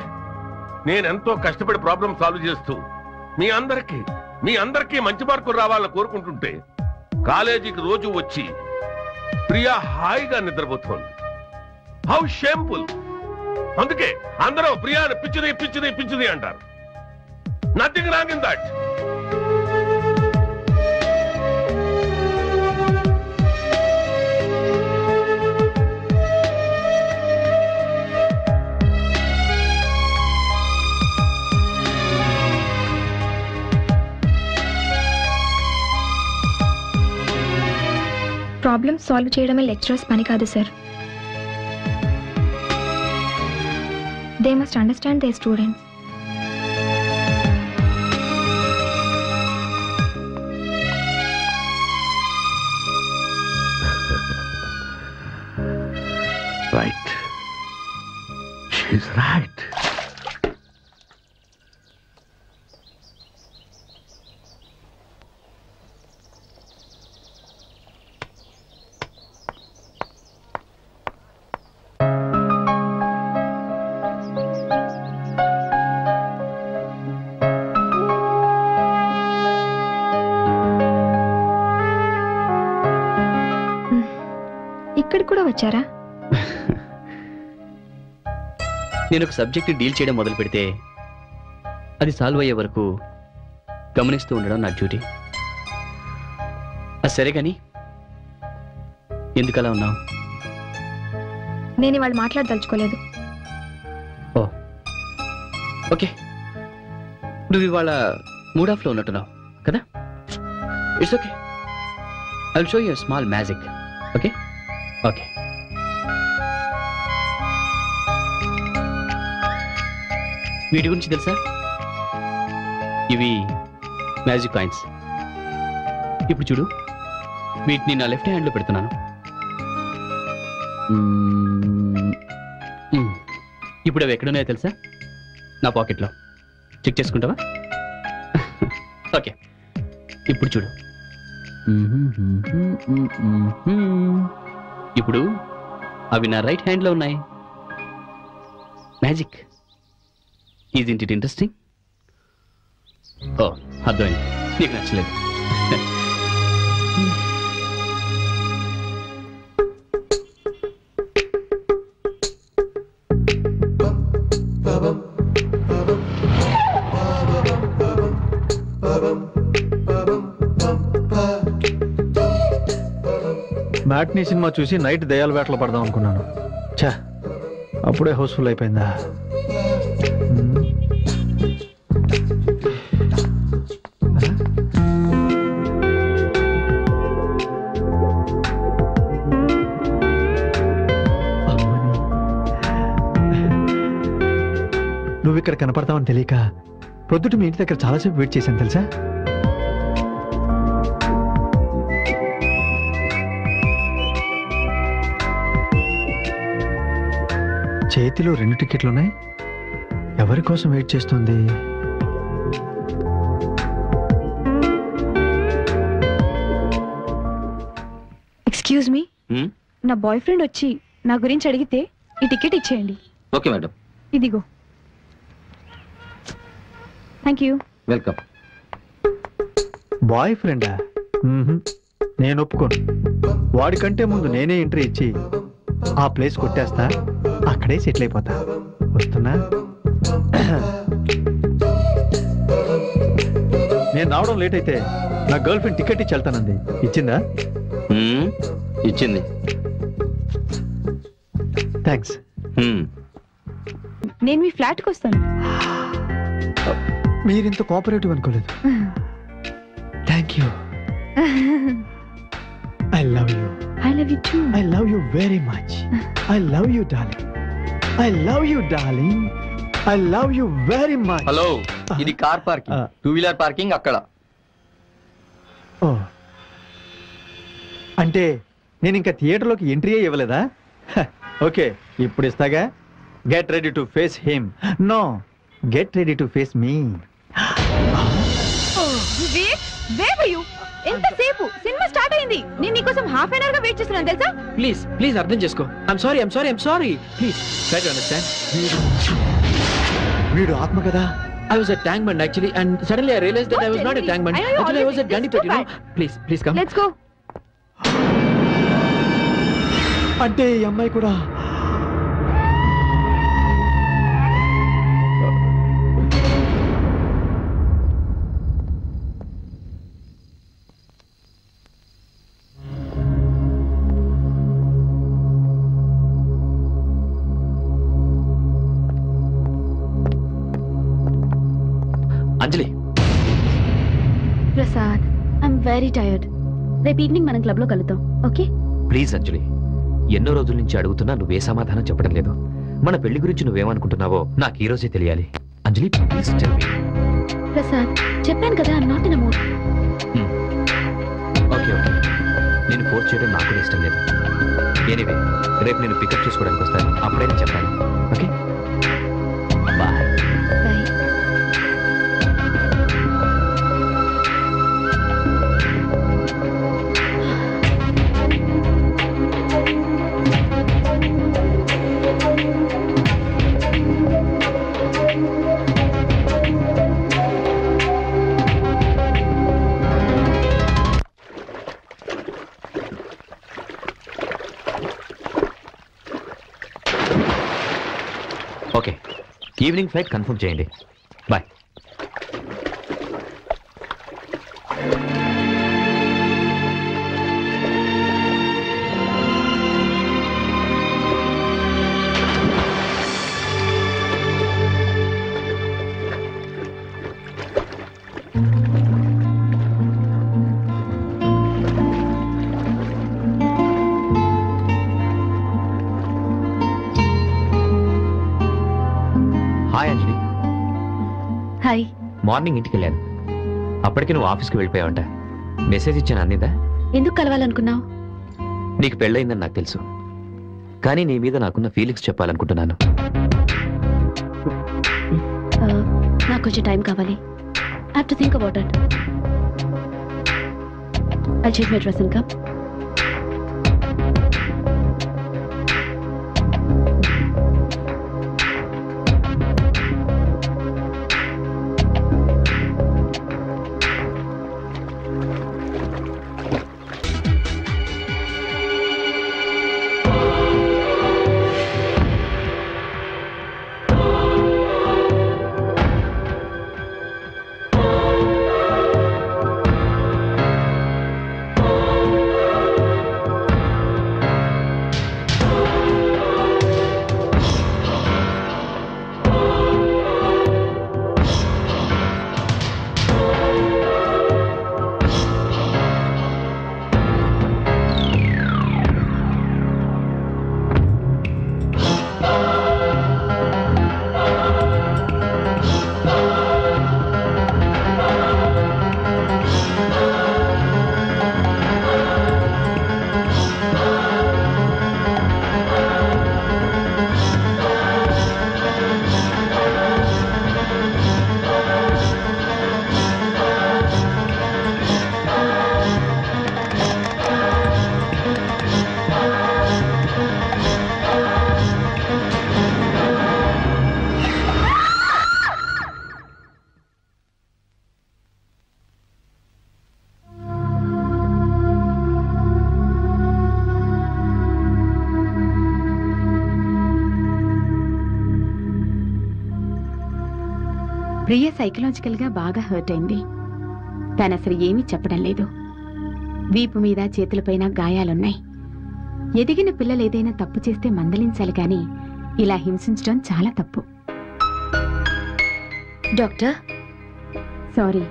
Speaker 9: నేనెంతో కష్టపడి ప్రాబ్లం సాల్వ్ చేస్తూ మీ అందరికీ మంచి మార్కులు రావాలని కోరుకుంటుంటే కాలేజీకి రోజు వచ్చి ప్రియా హాయిగా నిద్రపోతోంది. How shameful. అందుకే అందరూ ప్రియాని పిచ్చిది పిచ్చిది పిచ్చిది అంటారు. Nothing wrong in that.
Speaker 7: Problem solve చేయడమే లెక్చరర్స్ పని కాదు sir. They must understand they students.
Speaker 9: Right. She's right.
Speaker 7: వచ్చారా?
Speaker 3: నేను ఒక సబ్జెక్ట్ డీల్ చేయడం మొదలు పెడితే అది సాల్వ్ అయ్యే వరకు గమనిస్తూ ఉండడం నా డ్యూటీ. అది సరే కానీ ఎందుకలా ఉన్నావు?
Speaker 7: నేను ఇవాళ మాట్లాడదలుచుకోలేదు.
Speaker 3: ఓ ఓకే, నువ్వు ఇవాళ మూడ్ ఆఫ్లో ఉన్నట్టున్నావు కదా? It's okay, I will show you small magic. Okay okay, వీటి గురించి తెలుసా? ఇవి మ్యాజిక్ కాయిన్స్. ఇప్పుడు చూడు, వీటిని నా లెఫ్ట్ హ్యాండ్లో పెడుతున్నాను. ఇప్పుడు అవి ఎక్కడున్నాయో తెలుసా? నా పాకెట్లో. చెక్ చేసుకుంటావా? ఓకే, ఇప్పుడు చూడు. ఇప్పుడు అవి నా రైట్ హ్యాండ్లో ఉన్నాయి. మ్యాజిక్. Is it interesting? ఓ, అర్థమైంది, నీకు నచ్చలేదు.
Speaker 5: మ్యాట్నీ సినిమా చూసి నైట్ దయాల వేటలో పడదాం అనుకున్నాను. ఛా, అప్పుడే హౌస్ఫుల్ అయిపోయిందా? నువ్వు ఇక్కడ కనపడతావని తెలియక పొద్దుట మీ ఇంటి దగ్గర చాలాసేపు వెయిట్ చేశాను తెలుసా? చేతిలో 2 టికెట్లున్నాయి. ఎవరి కోసం వెయిట్ చేస్తుంది?
Speaker 7: ఎక్స్క్యూజ్ మీ, నా బాయ్ ఫ్రెండ్ వచ్చి నా గురించి అడిగితే ఈ టికెట్ ఇచ్చేయండి.
Speaker 2: Okay madam.
Speaker 7: ఇదిగో. Thank you.
Speaker 2: వెల్కమ్.
Speaker 5: బాయ్ ఫ్రెండా? నేను ఒప్పుకోను. వాడికంటే ముందు నేనే ఎంట్రీ ఇచ్చి ఆ ప్లేస్ కొట్టేస్తా, అక్కడే సెటిల్ అయిపోతా. వస్తున్నా. నేను రావడం లేట్ అయితే నా గర్ల్ ఫ్రెండ్ టికెట్ ఇచ్చి వెళ్తానంది. ఇచ్చిందా?
Speaker 2: ఇచ్చింది.
Speaker 5: థ్యాంక్స్.
Speaker 7: నేను మీ ఫ్లాట్కి వస్తాను.
Speaker 5: మీరింత కోఆపరేటివ్ అనుకోలేదు. Thank you. I love you.
Speaker 7: I love you too.
Speaker 5: I love you very much. I love you, darling. I love you, darling. I love you very much.
Speaker 8: Hello, ఇది car parking, 2-వీలర్ parking అక్కడ.
Speaker 5: ఓ, అంటే నేను ఇంకా థియేటర్లోకి entry ఇవ్వలేదా? Okay, ఇప్పుడు ఇస్తాగా. Get ready to face him. No, get ready to face me.
Speaker 7: ఎంతసేపు? సినిమా స్టార్ట్ అయింది. నేను నీకోసం హాఫ్ అన్ అవర్ గా వెయిట్ చేస్తున్నాను తెలుసా?
Speaker 3: ప్లీజ్ అర్థం చేసుకో. I'm sorry. Please try to understand.
Speaker 5: వీడు ఆత్మ కదా.
Speaker 3: I was at Tank Bund actually, and suddenly I realized that I was not at Tank Bund. Actually, I was at Gandhipet, you know. Please come.
Speaker 7: Let's go.
Speaker 5: అంటే ఈ అమ్మాయి కూడా
Speaker 3: Anjali.
Speaker 6: Prasad, I'm very tired. రేపు evening మనం club లో కలుద్దాం, okay?
Speaker 10: Please అంజలి, ఎన్నో రోజుల నుంచి అడుగుతున్నా నువ్వే సమాధానం చెప్పడం లేదు. మన పెళ్లి గురించి నువ్వేమనుకుంటున్నావో నాకు ఈ రోజే తెలియాలి. అంజలి, ప్లీజ్ టెల్ మీ.
Speaker 6: ప్రసాద్, చెప్పాను కదా, I'm not in a mood.
Speaker 10: Okay, నేను ఫోర్స్ చేయడం నాకు కూడా ఇష్టం లేదు. ఎనీవే, రేపు నేను పికప్ చేసుకోవడానికి వస్తాను, అప్పుడైనా చెప్పాను. Okay, bye. Okay, evening flight confirm చేయండి. Bye. Hi Anjali.
Speaker 6: Hi.
Speaker 10: Morning ఇంటికి వెళ్ళాను, అప్పటికి నువ్వు ఆఫీస్కి వెళ్ళిపోయావంట. మెసేజ్ ఇచ్చాను, అందిందా?
Speaker 6: ఎందుకు కలవాలనుకున్నావు?
Speaker 10: నీకు పెళ్ళయిందని నాకు తెలుసు, కానీ నీ మీద నాకున్న ఫీలింగ్స్ చెప్పాలనుకుంటున్నాను.
Speaker 6: నాకు కొంచెం టైం కావాలి. I have to think about it. I'll change my dress and come.
Speaker 11: Priya psychological గా బాగా హర్ట్ అయింది. తను అసలు ఏమీ చెప్పడం లేదు. వీపు మీద చేతులపైన గాయాలున్నాయి. ఎదిగిన పిల్లలు ఏదైనా తప్పు చేస్తే మందలించాలి కానీ ఇలా హింసించడం చాలా తప్పు.
Speaker 6: డాక్టర్,
Speaker 11: సారీ,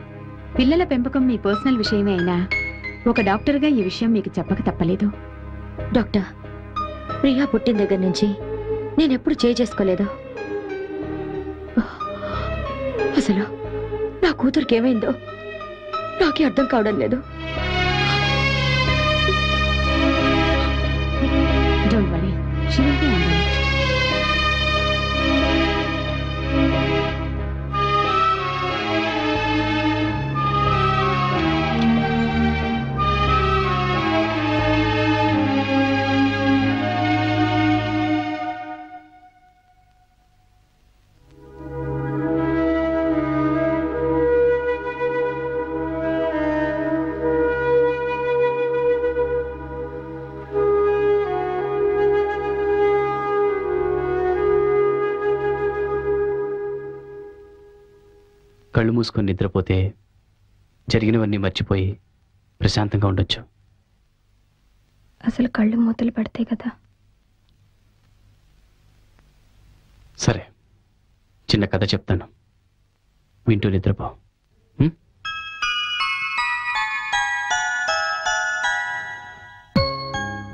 Speaker 11: పిల్లల పెంపకం మీ పర్సనల్ విషయమే అయినా ఒక డాక్టర్గా ఈ విషయం మీకు చెప్పక తప్పలేదు.
Speaker 6: డాక్టర్, ప్రియా పుట్టిన దగ్గర నుంచి నేనెప్పుడు చేసుకోలేదు. అసలు నా కూతురికి ఏమైందో నాకే అర్థం కావడం లేదు.
Speaker 11: Don't worry, she will be alright.
Speaker 3: కళ్ళు మూసుకొని నిద్రపోతే జరిగినవన్నీ మర్చిపోయి ప్రశాంతంగా ఉండొచ్చు.
Speaker 7: అసలు కళ్ళు మూతలు పడతాయి కదా.
Speaker 3: సరే, చిన్న కథ చెప్తాను, వింటూ నిద్రపో.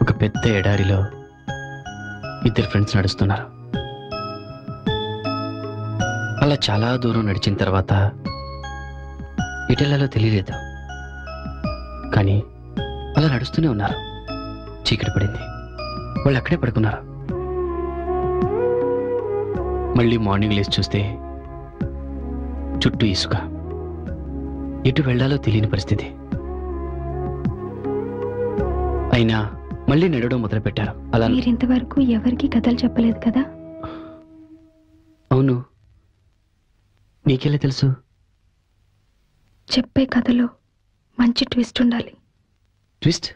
Speaker 3: ఒక పెద్ద ఎడారిలో ఇద్దరు ఫ్రెండ్స్ నడుస్తున్నారు. అలా చాలా దూరం నడిచిన తర్వాత ఎటెళ్లాలో తెలియలేదు, కానీ అలా నడుస్తూనే ఉన్నారు. చీకటి పడింది, వాళ్ళు అక్కడే పడుకున్నారు. మళ్ళీ మార్నింగ్ లేచి చూస్తే చుట్టూ ఇసుక, ఎటు వెళ్లాలో తెలియని పరిస్థితి. అయినా మళ్ళీ నడవడం మొదలుపెట్టారు. అలా
Speaker 7: మీరింతవరకు ఎవరికి కథలు చెప్పలేదు కదా?
Speaker 3: అవును, నీకెలా తెలుసు?
Speaker 7: చెప్పే కథలో మంచి ట్విస్ట్ ఉండాలి.
Speaker 3: ట్విస్ట్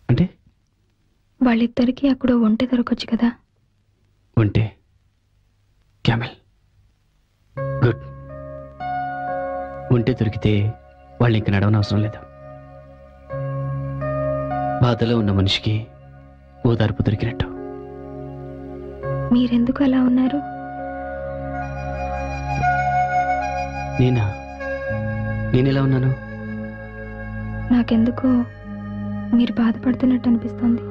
Speaker 3: అంటే?
Speaker 7: వాళ్ళిద్దరికీ అక్కడ ఒంటె దొరకొచ్చు కదా,
Speaker 3: ఉంటే క్యామెల్. గుడ్. ఉంటే దొరికితే వాళ్ళు ఇంక నడవనవసరం లేదు. బాధలో ఉన్న మనిషికి ఓదార్పు దొరికినట్టు.
Speaker 7: మీరెందుకు అలా ఉన్నారు?
Speaker 3: నేనెలా ఉన్నాను?
Speaker 7: నాకెందుకో మీరు బాధపడుతున్నట్టు అనిపిస్తుంది.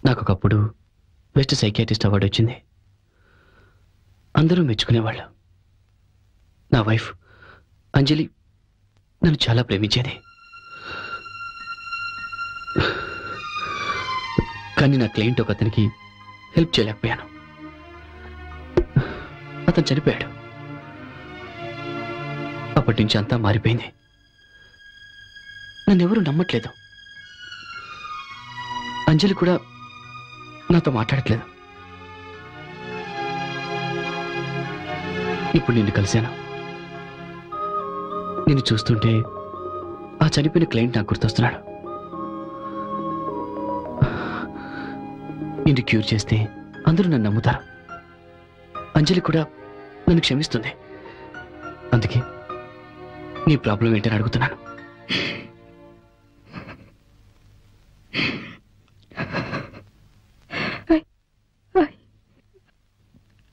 Speaker 3: నాకు ఒకప్పుడు బెస్ట్ సైకియాట్రిస్ట్ అవార్డు వచ్చింది. అందరూ మెచ్చుకునేవాళ్ళు. నా వైఫ్ అంజలి నన్ను చాలా ప్రేమించేది. కానీ నా క్లయింట్ ఒక అతనికి హెల్ప్ చేయలేకపోయాను. అతను చనిపోయాడు. అప్పటి నుంచి అంతా మారిపోయింది. నన్నెవరూ నమ్మట్లేదు. అంజలి కూడా నాతో మాట్లాడట్లేదు. ఇప్పుడు నిన్ను కలిశాను. నిన్ను చూస్తుంటే ఆ చనిపోయిన క్లయింట్ నాకు గుర్తొస్తున్నాడు. నిన్ను క్యూర్ చేస్తే అందరూ నన్ను నమ్ముతారు. అంజలి కూడా నన్ను క్షమిస్తుంది. అందుకే నీ ప్రాబ్లం ఏంటని అడుగుతున్నాను.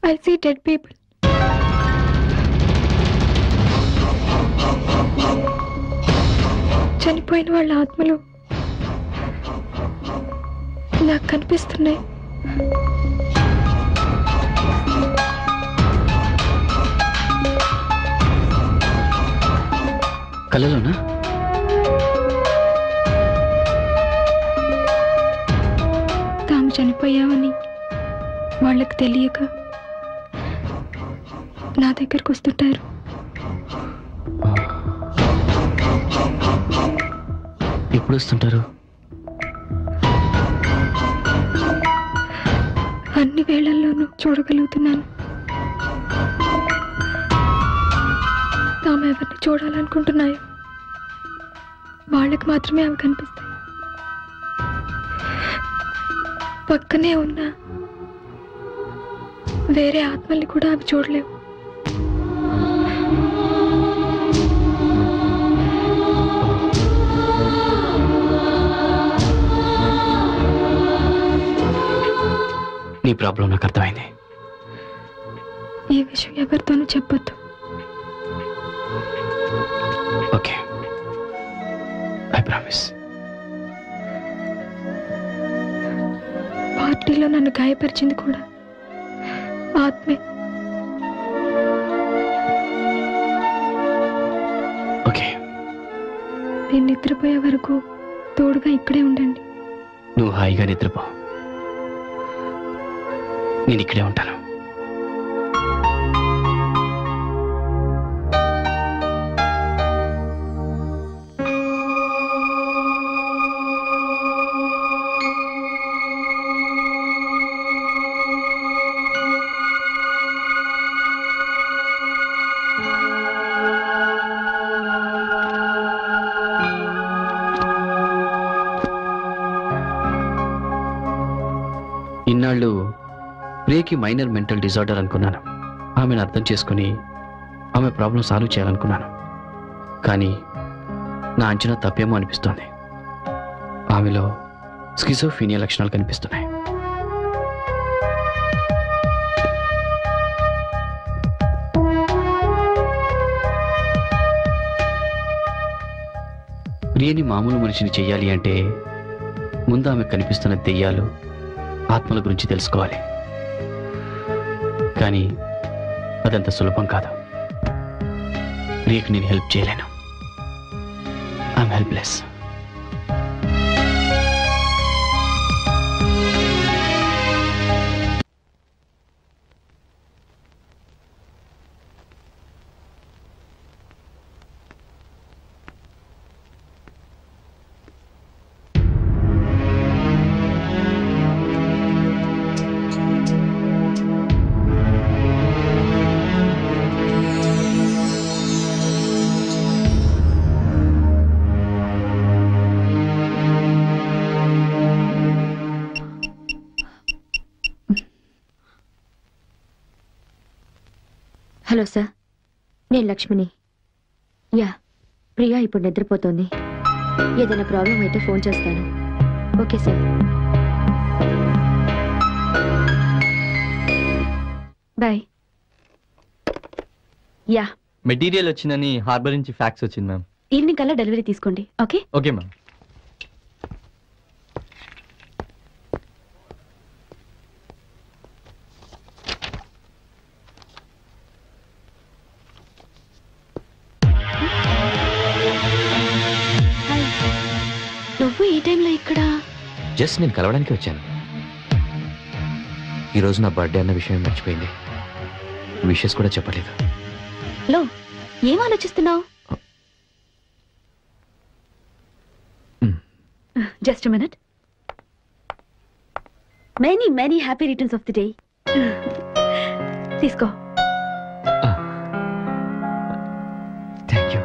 Speaker 7: I see dead people. చనిపోయిన వాళ్ళ ఆత్మలు నాకు కనిపిస్తున్నాయి.
Speaker 3: కళ్ళలోనా?
Speaker 7: తాము చనిపోయామని వాళ్ళకి తెలియక నా దగ్గరకు వస్తుంటారు.
Speaker 3: ఎప్పుడు వస్తుంటారు?
Speaker 7: అన్ని వేళల్లోనూ చూడగలుగుతున్నాను. తాము ఎవరిని చూడాలనుకుంటున్నాయో వాళ్ళకి మాత్రమే అవి కనిపిస్తాయి. పక్కనే ఉన్న వేరే ఆత్మల్ని కూడా అవి చూడలేవు.
Speaker 3: నీ ప్రాబ్లం నాకు అర్థమైంది.
Speaker 7: ఈ విషయం ఎవరితోనూ చెప్పొద్దు.
Speaker 3: Okay, I promise.
Speaker 7: పార్టీలో నన్ను గాయపరిచింది కూడా ఆత్మే.
Speaker 3: ఓకే,
Speaker 7: నేను నిద్రపోయే వరకు తోడుగా ఇక్కడే ఉండండి.
Speaker 3: నువ్వు హాయిగా నిద్రపో. నేను ఇక్కడే ఉంటాను. ఇన్నాళ్ళు ప్రియకి మైనర్ మెంటల్ డిజార్డర్ అనుకున్నాను. ఆమెను అర్థం చేసుకుని ఆమె ప్రాబ్లం సాల్వ్ చేయాలనుకున్నాను. కానీ నా అంచనా తప్పేమో అనిపిస్తోంది. ఆమెలో స్కిజోఫీనియా లక్షణాలు కనిపిస్తున్నాయి. ప్రియని మామూలు మనిషిని చెయ్యాలి అంటే ముందు ఆమె కనిపిస్తున్న దెయ్యాలు, ఆత్మల గురించి తెలుసుకోవాలి. కానీ అదంత సులభం కాదు. ప్రియకి నేను హెల్ప్ చేయలేను. I'm helpless.
Speaker 6: హలో సార్, నేను లక్ష్మిని. యా, ప్రియా ఇప్పుడు నిద్రపోతోంది. ఏదైనా ప్రాబ్లం అయితే ఫోన్ చేస్తాను. Okay sir, bye. Yeah,
Speaker 12: material వచ్చిందని హార్బర్ నుంచి ఫ్యాక్స్ వచ్చింది మ్యామ్.
Speaker 6: ఈవినింగ్ కల్లా డెలివరీ తీసుకోండి. Okay
Speaker 12: okay ma'am.
Speaker 6: నువ్వు ఈ టైంలో ఇక్కడ?
Speaker 10: జస్ట్ నేను కలవడానికి వచ్చాను. ఈరోజు నా బర్త్డే అన్న విషయం మర్చిపోయింది. విషెస్ కూడా చెప్పలేదు.
Speaker 6: లో, ఏం ఆలోచిస్తున్నావు? Just minute. Many many happy returns of the day. తీసుకో.
Speaker 10: Thank you.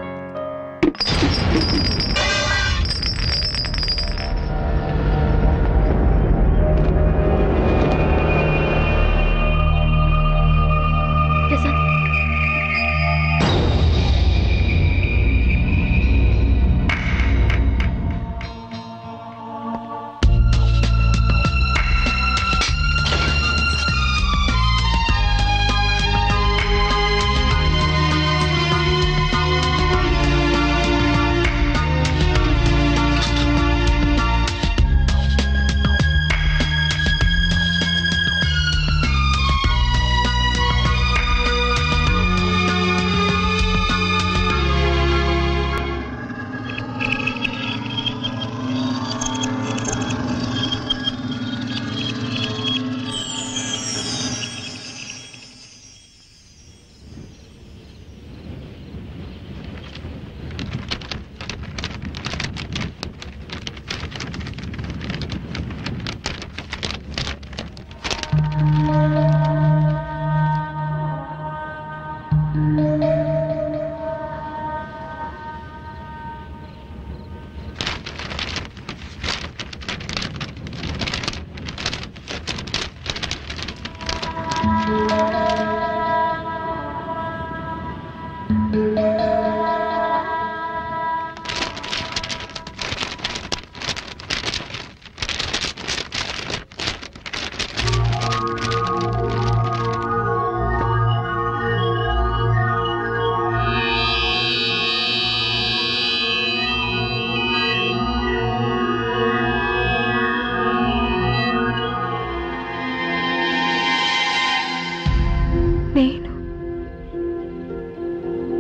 Speaker 7: నేను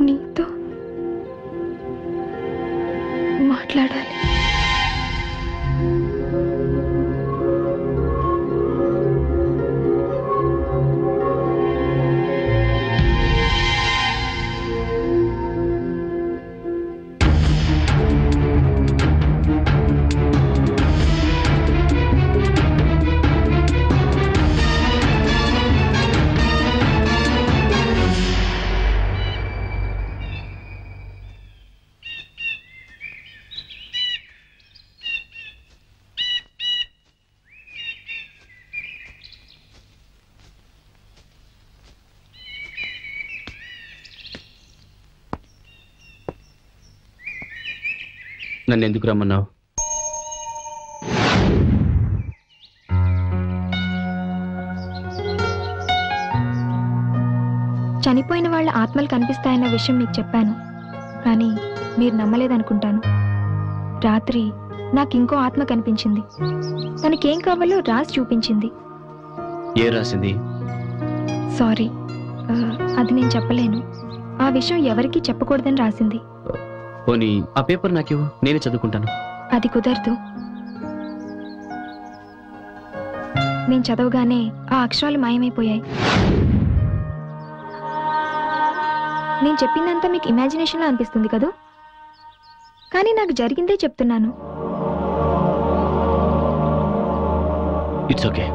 Speaker 7: నీతో మాట్లాడాలి.
Speaker 3: నన్ను ఎందుకు రమ్మన్నావు?
Speaker 7: చనిపోయిన వాళ్ళ ఆత్మలు కనిపిస్తాయన్న విషయం మీకు చెప్పాను, కానీ మీరు నమ్మలేదనుకుంటాను. రాత్రి నాకు ఇంకో ఆత్మ కనిపించింది. తనకేం కావాలో రాసి చూపించింది.
Speaker 3: ఏ రాసింది?
Speaker 7: సారీ, అది నేను చెప్పలేను. ఆ విషయం ఎవరికీ చెప్పకూడదని రాసింది.
Speaker 3: పోనీ ఆ పేపర్ నాకివ్వు, నేనే చదువుకుంటాను.
Speaker 7: అది కుదరదు. నేను చదవగానే ఆ అక్షరాలు మాయమైపోయాయి. నేను చెప్పిందంతా మీకు ఇమాజినేషన్లో అనిపిస్తుంది కదూ, కానీ నాకు జరిగిందే చెప్తున్నాను.
Speaker 3: It's okay,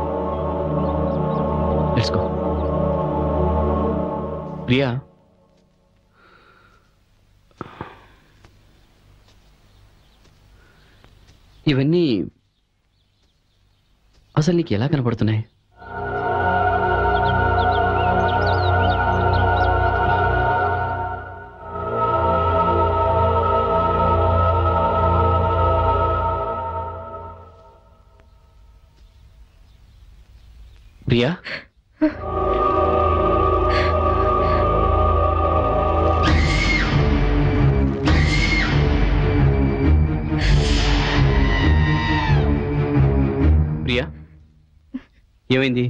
Speaker 3: let's go. Priya, ఇవన్నీ అసలు నీకు ఎలా కనపడుతున్నాయి? ప్రియా ప్రియా ఏమైంది?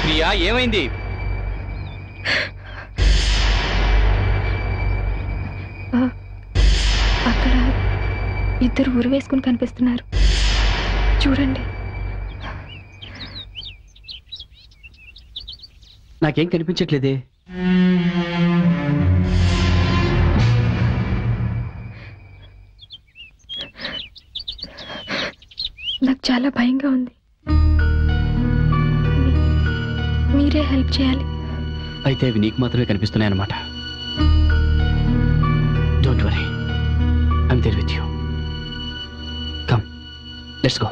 Speaker 3: ప్రియా ఏమైంది?
Speaker 7: అక్కడ ఇద్దరు ఊరు వేసుకుని కనిపిస్తున్నారు, చూడండి.
Speaker 3: నాకేం కనిపించట్లేదే.
Speaker 7: నాకు చాలా భయంగా ఉంది. మీరే హెల్ప్ చేయాలి.
Speaker 3: అయితే అవి నీకు మాత్రమే కనిపిస్తున్నాయి అన్నమాట. Don't worry, I'm there with you. Come, let's go.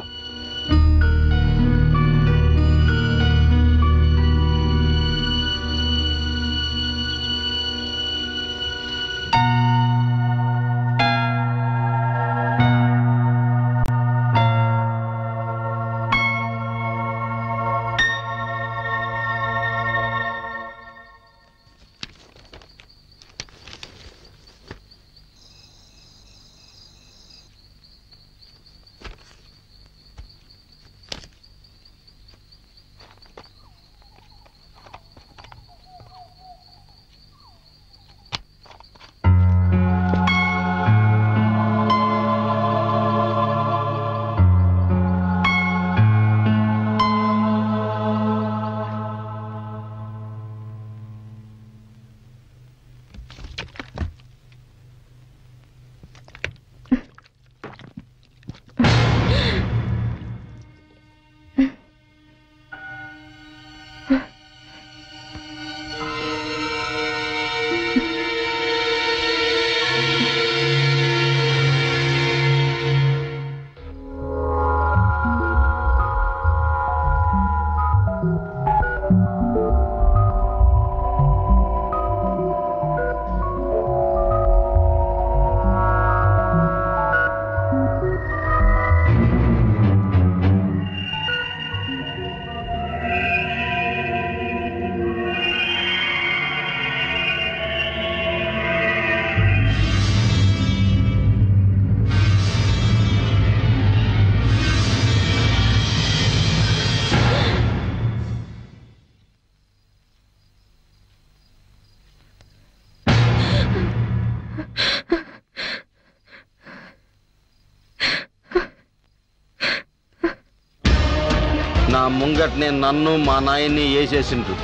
Speaker 2: నా ముంగట్నే నన్ను మా నాయన్ని వేసేసిండ్రు.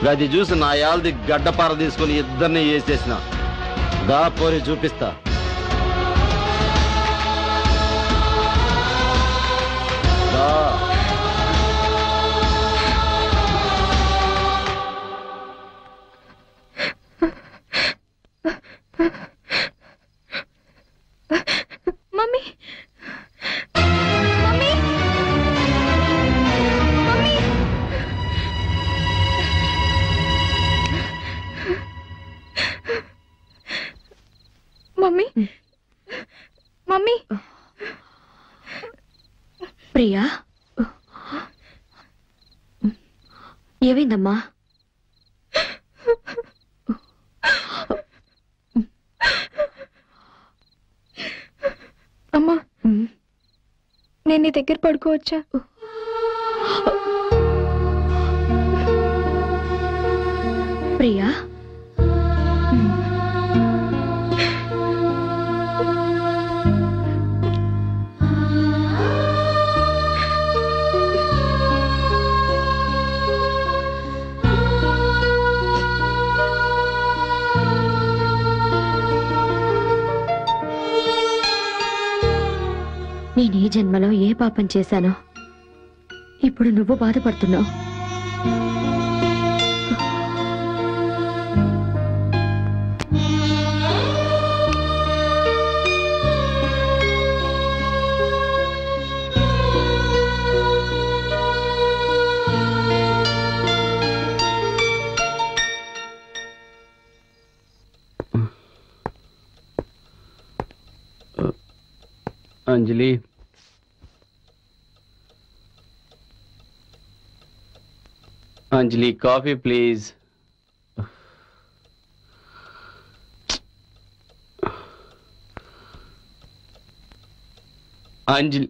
Speaker 2: గది చూసి నా యాల్ది గడ్డపార తీసుకుని ఇద్దరిని వేసేసిన. దా పోరి చూపిస్తా. దా.
Speaker 7: Mummy, mummy, mummy.
Speaker 6: ప్రియా, ఏమైందమ్మా?
Speaker 7: అమ్మా, నేను నీ దగ్గర పడుకోవచ్చా?
Speaker 6: ప్రియా, నేను ఈ జన్మలో ఏ పాపం చేశానో ఇప్పుడు నువ్వు బాధపడుతున్నావు.
Speaker 3: అంజలి, అంజలి కాఫీ ప్లీజ్. Anjali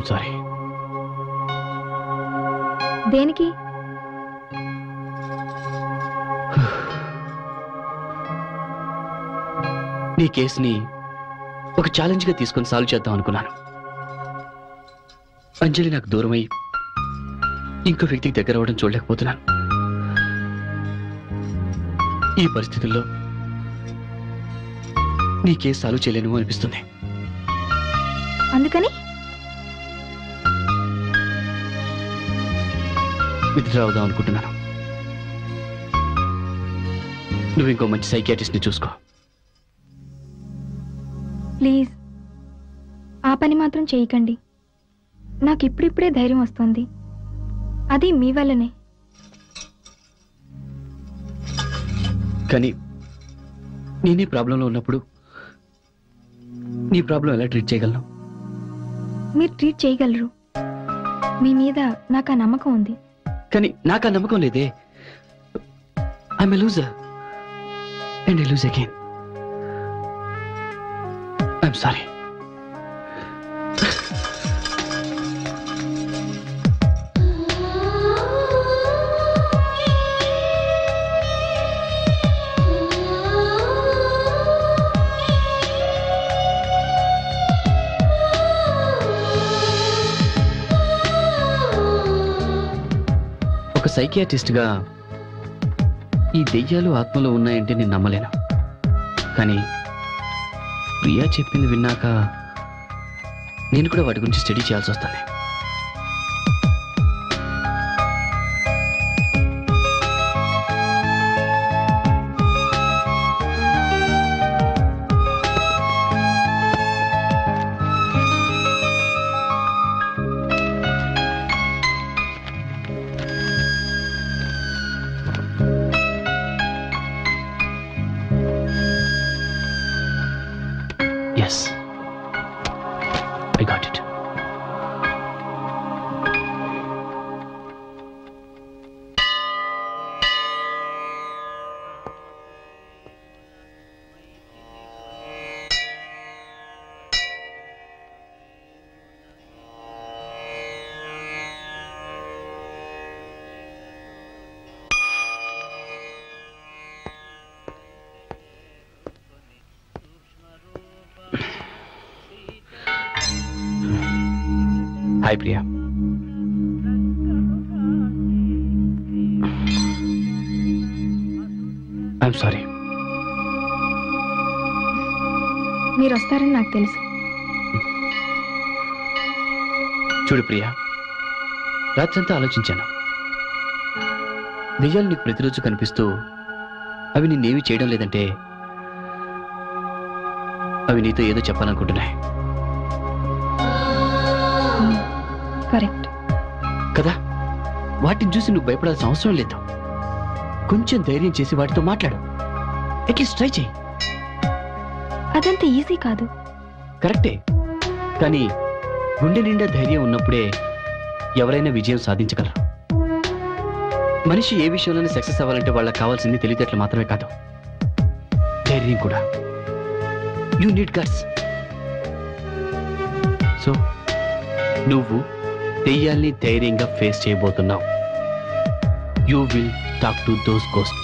Speaker 3: sorry.
Speaker 7: దేనికి?
Speaker 3: నీ కేసుని ఒక ఛాలెంజ్ గా తీసుకొని సాల్వ్ చేద్దాం అనుకున్నాను. అంజలి నాకు దూరమై ఇంకో వ్యక్తికి దగ్గర అవ్వడం చూడలేకపోతున్నాను. ఈ పరిస్థితుల్లో నీ కేసు సాల్వ్ చేయలేను అనిపిస్తుంది.
Speaker 7: అందుకని
Speaker 3: విత్డ్రా అవుదాం అనుకుంటున్నాను. నువ్వు ఇంకో మంచి సైకియాట్రిస్ట్ ని చూసుకో.
Speaker 7: ప్లీజ్ ఆ పని మాత్రం చేయకండి. నాకు ఇప్పుడిప్పుడే ధైర్యం వస్తుంది. అది మీ వల్లనే.
Speaker 3: కానీ నేనే ప్రాబ్లంలో ఉన్నప్పుడు నీ ప్రాబ్లం ఎలా ట్రీట్ చేయగలను?
Speaker 7: మీరు ట్రీట్ చేయగలరు. మీ మీద నాకు ఆ నమ్మకం ఉంది.
Speaker 3: కానీ నాకు ఆ నమ్మకం లేదే. I'm a loser and I lose again. I'm sorry. ఒక సైకియాట్రిస్ట్గా ఈ దెయ్యాలు ఆత్మలో ఉన్నాయంటే నేను నమ్మలేను. కానీ ప్రియా చెప్పింది విన్నాక నేను కూడా వాటి గురించి స్టడీ చేయాల్సి వస్తుంది. Yes, I got it. Hi, Priya. I'm sorry.
Speaker 7: మీరు వస్తారని నాకు తెలుసు.
Speaker 3: చూడు ప్రియా, రాత్రంతా ఆలోచించాను. దెయ్యాలు నీకు ప్రతిరోజు కనిపిస్తూ అవి నిన్నేమీ చేయడం లేదంటే అవి నీతో ఏదో చెప్పాలనుకుంటున్నాయి.
Speaker 7: కరెక్ట్
Speaker 3: కదా? వాటిని చూసి నువ్వు భయపడాల్సిన అవసరం లేదు. కొంచెం ధైర్యం చేసి వాటితో మాట్లాడు. అట్లీస్ట్ ట్రై చేయి.
Speaker 7: అదంత ఈజీ కాదు.
Speaker 3: కరెక్టే, కానీ గుండె నిండా ధైర్యం ఉన్నప్పుడే ఎవరైనా విజయం సాధించగలరు. మనిషి ఏ విషయంలోనే సక్సెస్ అవ్వాలంటే వాళ్ళకి కావాల్సింది తెలివితేటలు మాత్రమే కాదు, ధైర్యం కూడా. You need guts. సో నువ్వు దెయ్యాల్ని ధైర్యంగా ఫేస్ చేయబోతున్నావు. You will talk to those ghost.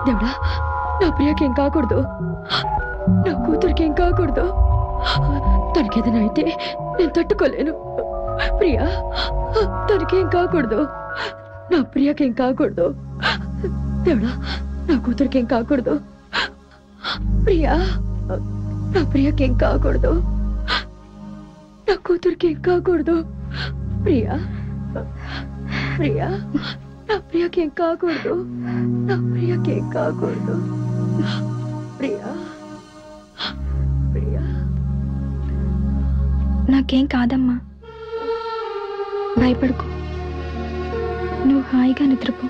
Speaker 6: దేవుడా, నా ప్రియాకేం కాకూడదు, నా కూతురికేం కాకూడదు. తనకేదైనా అయితే నేను తట్టుకోలేను. ప్రియా, తనకేం కాకూడదు, నా ప్రియాకేం కాకూడదు. దేవుడా, నా కూతురికేం కాకూడదు. ప్రియా, నా ప్రియాకేం కాకూడదు, నా కూతురికేం కాకూడదు. ప్రియా, ప్రియా, నా ప్రియాకేం కాకూడదు, నా ప్రియాకేం కాకూడదు. ప్రియా, ప్రియా,
Speaker 7: నాకేం కాదమ్మా, భయపడుకో, నువ్వు హాయిగా నిద్రపో.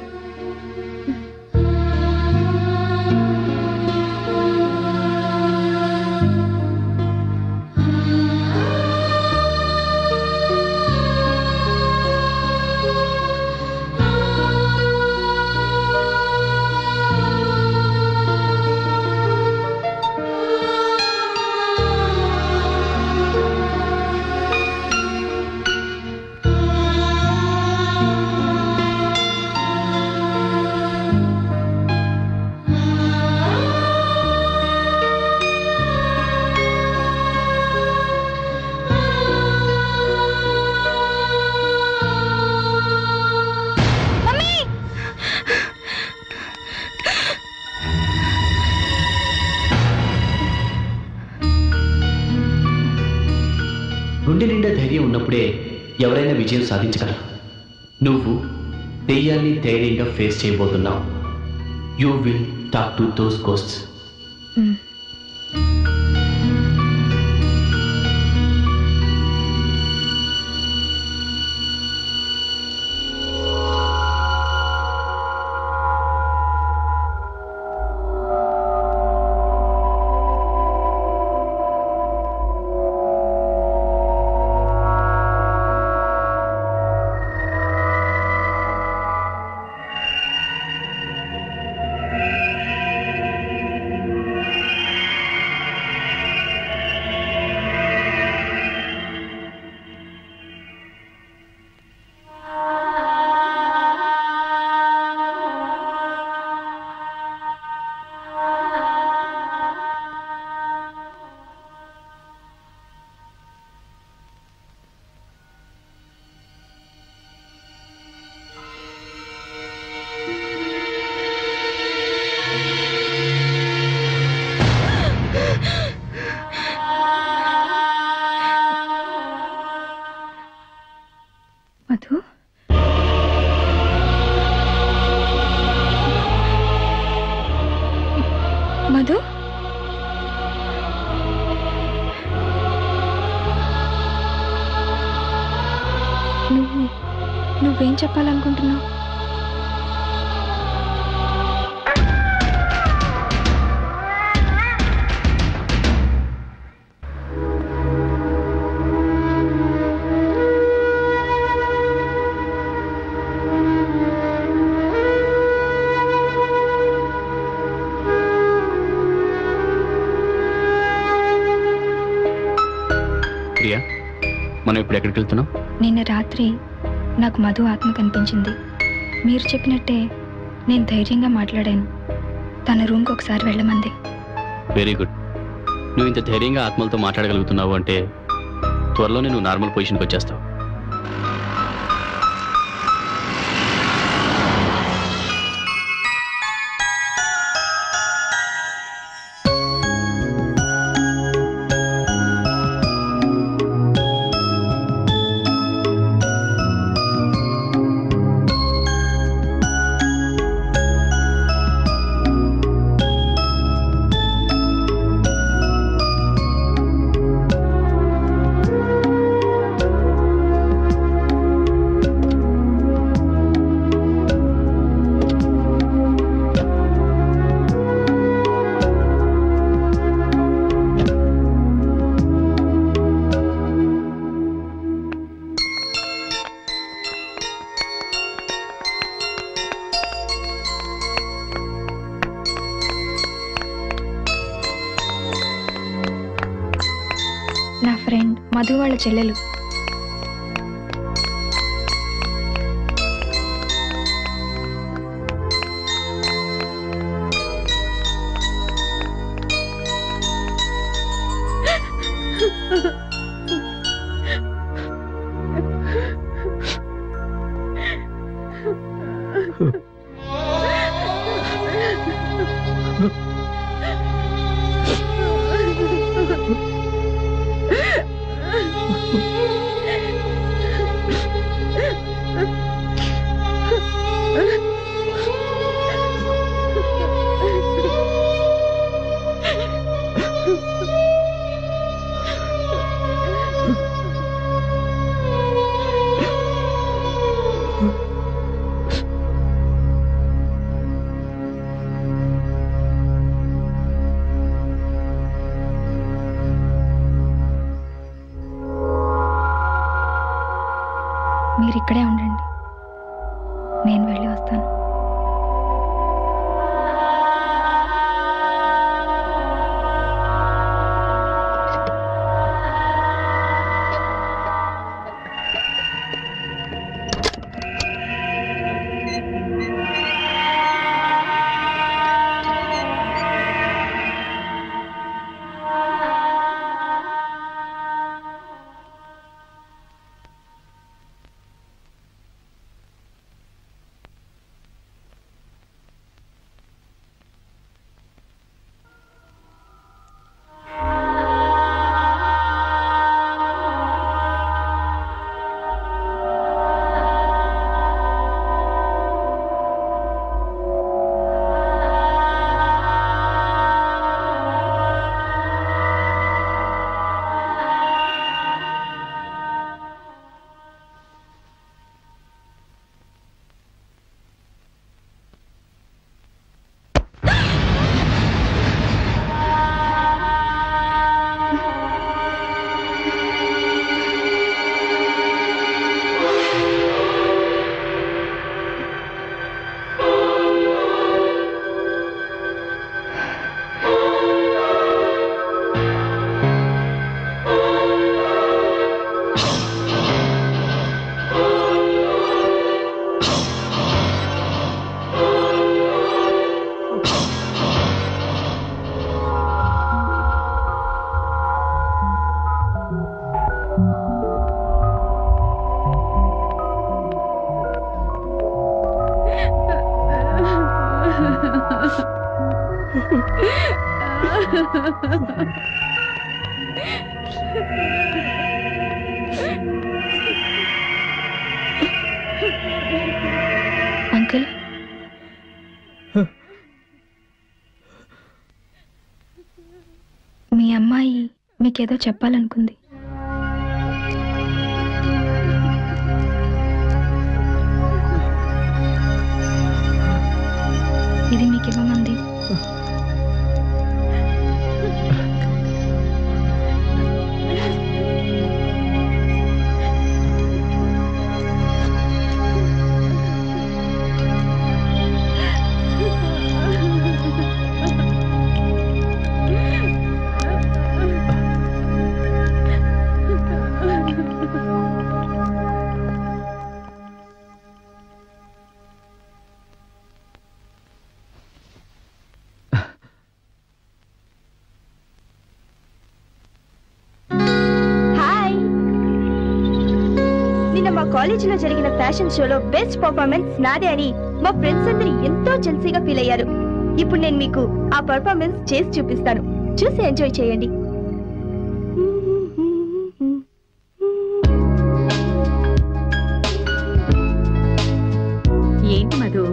Speaker 3: గుండె నిండా ధైర్యం ఉన్నప్పుడే ఎవరైనా విజయం సాధించగలరు. నువ్వు దెయ్యాల్ని ధైర్యంగా ఫేస్ చేయబోతున్నావు. You will talk to those ghosts.
Speaker 7: Madhu, Madhu, నువ్వేం చెప్పాలనుకుంటున్నావు?
Speaker 3: ప్రియా, మనం ఇప్పుడు ఎక్కడికి వెళ్తున్నాం?
Speaker 7: నిన్న రాత్రి నాకు మధు ఆత్మ కనిపించింది. మీరు చెప్పినట్టే నేను ధైర్యంగా మాట్లాడాను. తన రూమ్కి ఒకసారి వెళ్ళమంది.
Speaker 3: Very good. నువ్వు ఇంత ధైర్యంగా ఆత్మలతో మాట్లాడగలుగుతున్నావు అంటే త్వరలోనే నువ్వు నార్మల్ పొజిషన్కి వచ్చేస్తావు.
Speaker 7: నా ఫ్రెండ్ మధు వాళ్ళ చెల్లెలు. మీరు ఇక్కడే ఉండండి, నేను వెళ్ళి వస్తాను. అంకుల్, మీ అమ్మాయి మీకేదో చెప్పాలనుకుంది. ఇది మీకు ఇవ్వమంది.
Speaker 13: మా కాలేజీలో జరిగిన ఫ్యాషన్ షోలో బెస్ట్ పర్ఫార్మెన్స్ నాదే అని మా ఫ్రెండ్స్ అందరూ ఎంతో జెల్సీగా ఫీల్ అయ్యారు. ఇప్పుడు నేను మీకు ఆ పర్ఫార్మెన్స్ చేసి చూపిస్తాను, చూసి ఎంజాయ్ చేయండి.
Speaker 11: ఏంటి మధు,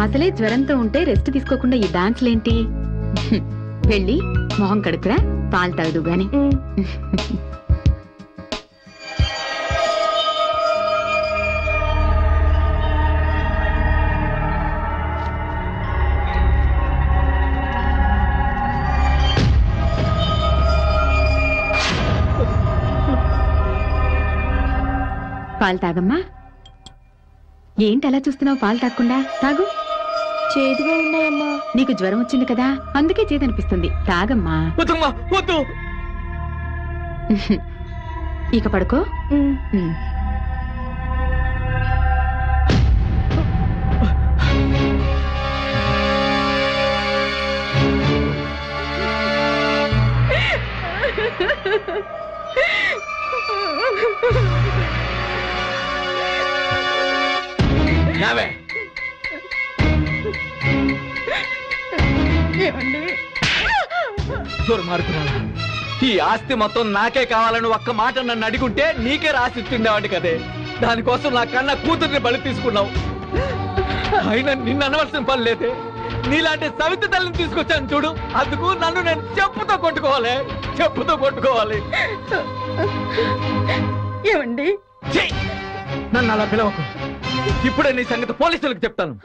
Speaker 11: అసలే జ్వరంతో ఉంటే రెస్ట్ తీసుకోకుండా ఈ డాన్స్లేంటి? వెళ్ళి మొహం కడుకురా, పాలు తాగదు గాని. పాలు తాగమ్మా. ఏంటి అలా చూస్తున్నావు? పాలు తాగకుండా తాగు.
Speaker 13: చేదుగా ఉన్నాయమ్మా.
Speaker 11: నీకు జ్వరం వచ్చింది కదా, అందుకే చేదనిపిస్తుంది. తాగమ్మా. ఇక పడుకో.
Speaker 5: ఈ ఆస్తి మొత్తం నాకే కావాలని ఒక్క మాట నన్ను అడిగుంటే నీకే రాసి ఇస్తుండేవాడి కదే. దానికోసం నా కన్నా కూతుర్ని బలి తీసుకున్నావు. అయినా నిన్ను అనవలసిన పని లేదే. నీలాంటి సవిత తల్లిని తీసుకొచ్చాను చూడు, అందుకు నన్ను నేను చెప్పుతో కొట్టుకోవాలి.
Speaker 11: ఏమండి,
Speaker 5: నన్ను అలా పిలవకు. ఇప్పుడే నీ సంగతి పోలీసులకు చెప్తాను.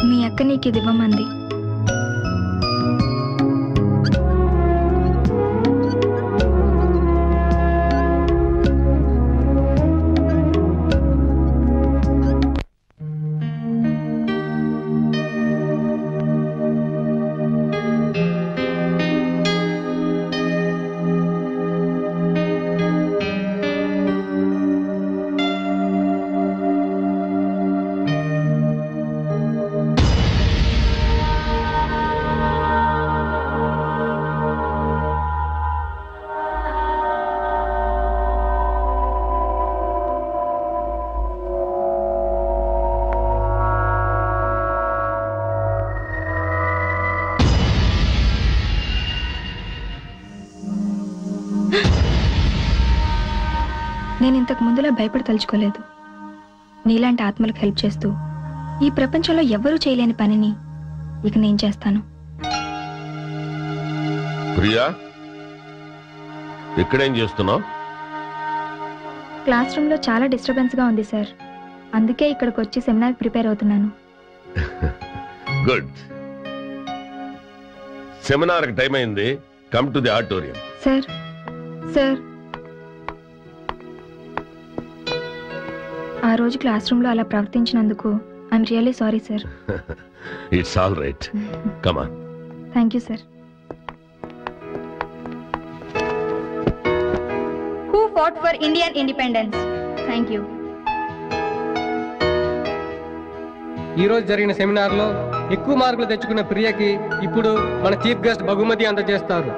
Speaker 7: మీ అక్క నీకు ఇది ఇవ్వమంది. నేను ఇంతకు ముందులా భయపడి తలుచుకోలేదు. నీలాంటి ఆత్మలకు హెల్ప్ చేస్తూ ఈ ప్రపంచంలో ఎవ్వరూ చేయలేని పనిని ఇక నేను చేస్తాను.
Speaker 9: ప్రియా, ఇక్కడేం చేస్తున్నావు?
Speaker 7: క్లాస్ రూమ్ లో చాలా డిస్టర్బెన్స్ గా ఉంది సార్, అందుకే ఇక్కడికి వచ్చి సెమినార్ ప్రిపేర్ అవుతున్నాను.
Speaker 9: గుడ్. సెమినార్ టైం అయింది, come to the auditorium.
Speaker 7: Sir sir ఆ రోజు క్లాస్ రూమ్ లో అలా ప్రవర్తించినందుకు I'm really sorry sir.
Speaker 9: It's all right, come on.
Speaker 7: Thank you sir.
Speaker 13: Who fought for Indian independence? Thank you.
Speaker 14: ఈ రోజు జరిగిన సెమినార్ లో ఎక్కువ మార్కులు తెచ్చుకున్న ప్రియకి ఇప్పుడు మన చీఫ్ గెస్ట్ బహుమతి అందజేస్తారు.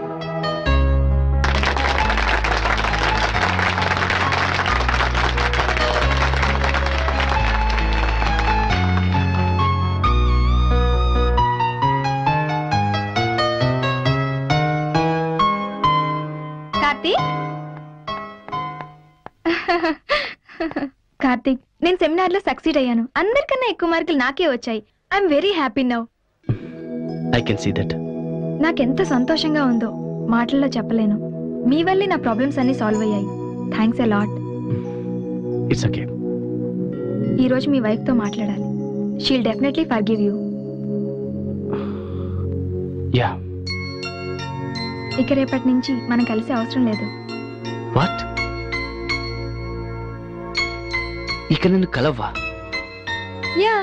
Speaker 7: కార్తీక్, నేను సెమినార్ లో సక్సీడ్ అయ్యాను. అందరికన్నా ఎక్కువ మార్కులు నాకే వచ్చాయి. I'm very happy now.
Speaker 3: I can see that.
Speaker 7: నాకెంత సంతోషంగా ఉందో మాటల్లో చెప్పలేను. మీ వల్లే నా ప్రాబ్లమ్స్ అన్ని సాల్వ్ అయ్యాయి. Thanks a lot.
Speaker 3: It's okay.
Speaker 7: ఈ రోజు మీ వైఫ్ తో మాట్లాడాలి. She'll definitely forgive you.
Speaker 3: Yeah.
Speaker 7: ఇక రేపటి నుంచి మనం కలిసే అవసరం లేదు.
Speaker 3: వాట్? ఇక నన్ను కలవ్వా?
Speaker 7: యా.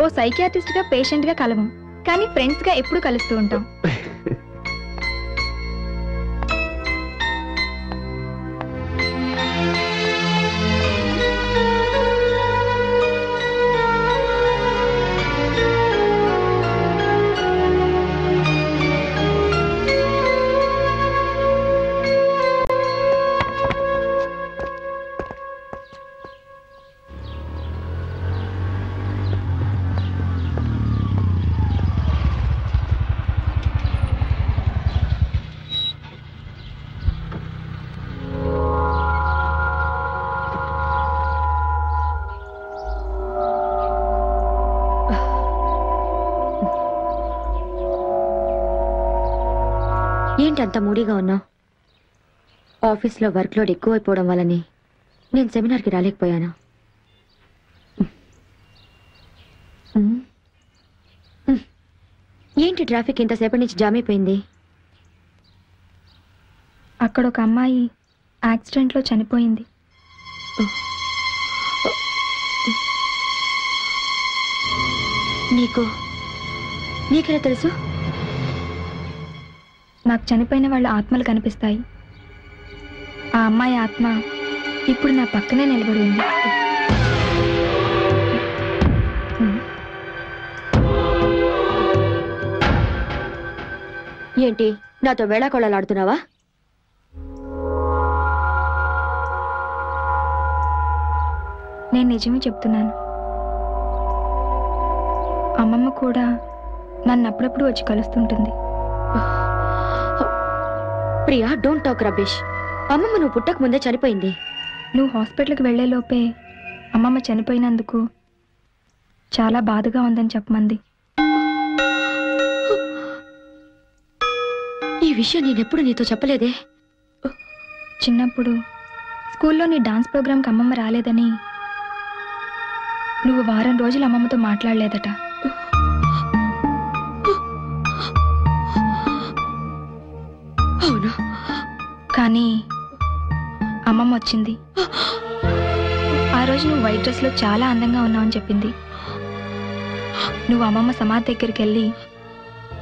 Speaker 7: ఓ సైకియాట్రిస్ట్ గా పేషెంట్ గా కలవం, కానీ ఫ్రెండ్స్ గా ఎప్పుడు కలుస్తూ ఉంటాం.
Speaker 6: ఏంటి అంత మూడీగా ఉన్నావు? ఆఫీస్లో వర్క్ లోడ్ ఎక్కువైపోవడం వల్లని నేను సెమినార్కి రాలేకపోయాను. ఏంటి ట్రాఫిక్ ఇంతసేపటి నుంచి జామ్ అయిపోయింది?
Speaker 7: అక్కడ ఒక అమ్మాయి యాక్సిడెంట్లో చనిపోయింది.
Speaker 6: నీకెలా తెలుసు?
Speaker 7: నాకు చనిపోయిన వాళ్ళ ఆత్మలు కనిపిస్తాయి. ఆ అమ్మాయి ఆత్మ ఇప్పుడు నా పక్కనే నిలబడి ఉంది.
Speaker 6: ఏంటి నాతో వేళాకోళాలాడుతున్నావా?
Speaker 7: నేను నిజమే చెప్తున్నాను. అమ్మమ్మ కూడా నన్ను అప్పుడప్పుడు వచ్చి కలుస్తుంటుంది.
Speaker 6: Priya, don't talk rubbish. అమ్మమ్మ నువ్వు పుట్టక ముందే చనిపోయింది.
Speaker 7: నువ్వు హాస్పిటల్కి వెళ్లే లోపే అమ్మమ్మ చనిపోయినందుకు చాలా బాధగా ఉందని చెప్పమంది.
Speaker 6: ఈ విషయం నేనెప్పుడు నీతో చెప్పలేదే.
Speaker 7: చిన్నప్పుడు స్కూల్లో నీ డాన్స్ ప్రోగ్రాంకి అమ్మమ్మ రాలేదని నువ్వు వారం రోజులు అమ్మమ్మతో మాట్లాడలేదట.
Speaker 6: అవును,
Speaker 7: కానీ అమ్మమ్మ వచ్చింది. ఆ రోజు నువ్వు వైట్ డ్రెస్లో చాలా అందంగా ఉన్నావని చెప్పింది. నువ్వు అమ్మమ్మ సమాధి దగ్గరికి వెళ్ళి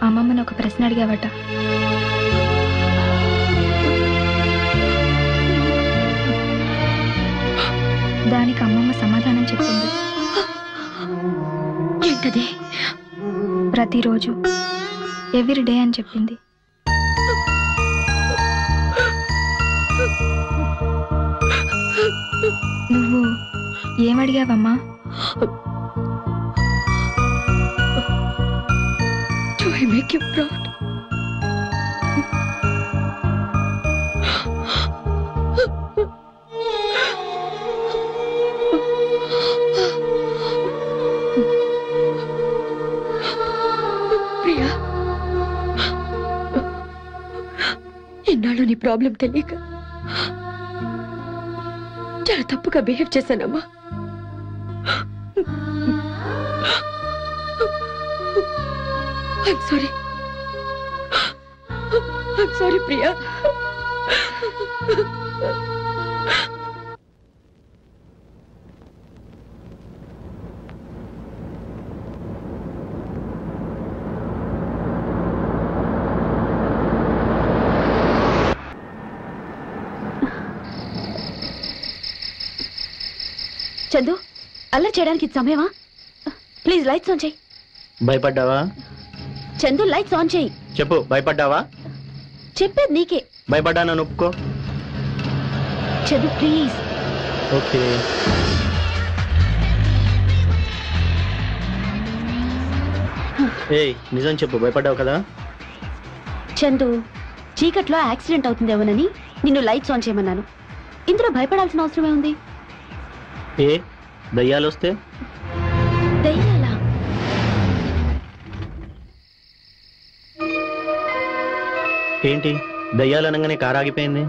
Speaker 7: అమ్మమ్మని ఒక ప్రశ్న అడిగావట. దానికి అమ్మమ్మ సమాధానం చెప్పింది.
Speaker 6: ఏంటది?
Speaker 7: ప్రతిరోజు, ఎవ్రీ డే అని చెప్పింది. నువ్వు ఏమడిగావమ్మా?
Speaker 6: Do I make you proud? Priya, ఇన్నాళ్ళు నీ ప్రాబ్లం తెలియక చాలా తప్పుగా బిహేవ్ చేశానమ్మా. I'm sorry, ప్రియా. చందు, అల్లరి చేయడానికి ఇది సమయమా? ప్లీజ్ లైట్స్ ఆన్ చేయి.
Speaker 12: భయపడ్డావా?
Speaker 6: చందు, లైట్స్ ఆన్ చేయి.
Speaker 12: చెప్పు, భయపడ్డావా?
Speaker 6: చెప్పేది నీకే.
Speaker 12: భయపడ్డాను ఒప్పుకో.
Speaker 6: చందు ప్లీజ్.
Speaker 12: ఓకే. ఏయ్, నిజం చెప్పు, భయపడ్డావు కదా?
Speaker 6: చందు, చీకట్లో యాక్సిడెంట్ అవుతుందేమోనని నిన్ను లైట్స్ ఆన్ చేయమన్నాను. ఇందులో భయపడాల్సిన అవసరమే ఉంది?
Speaker 12: ఏ దయ్యాలు వస్తే?
Speaker 6: దయ్యాలా?
Speaker 12: ఏంటి దయ్యాలు అనగానే కారు ఆగిపోయింది?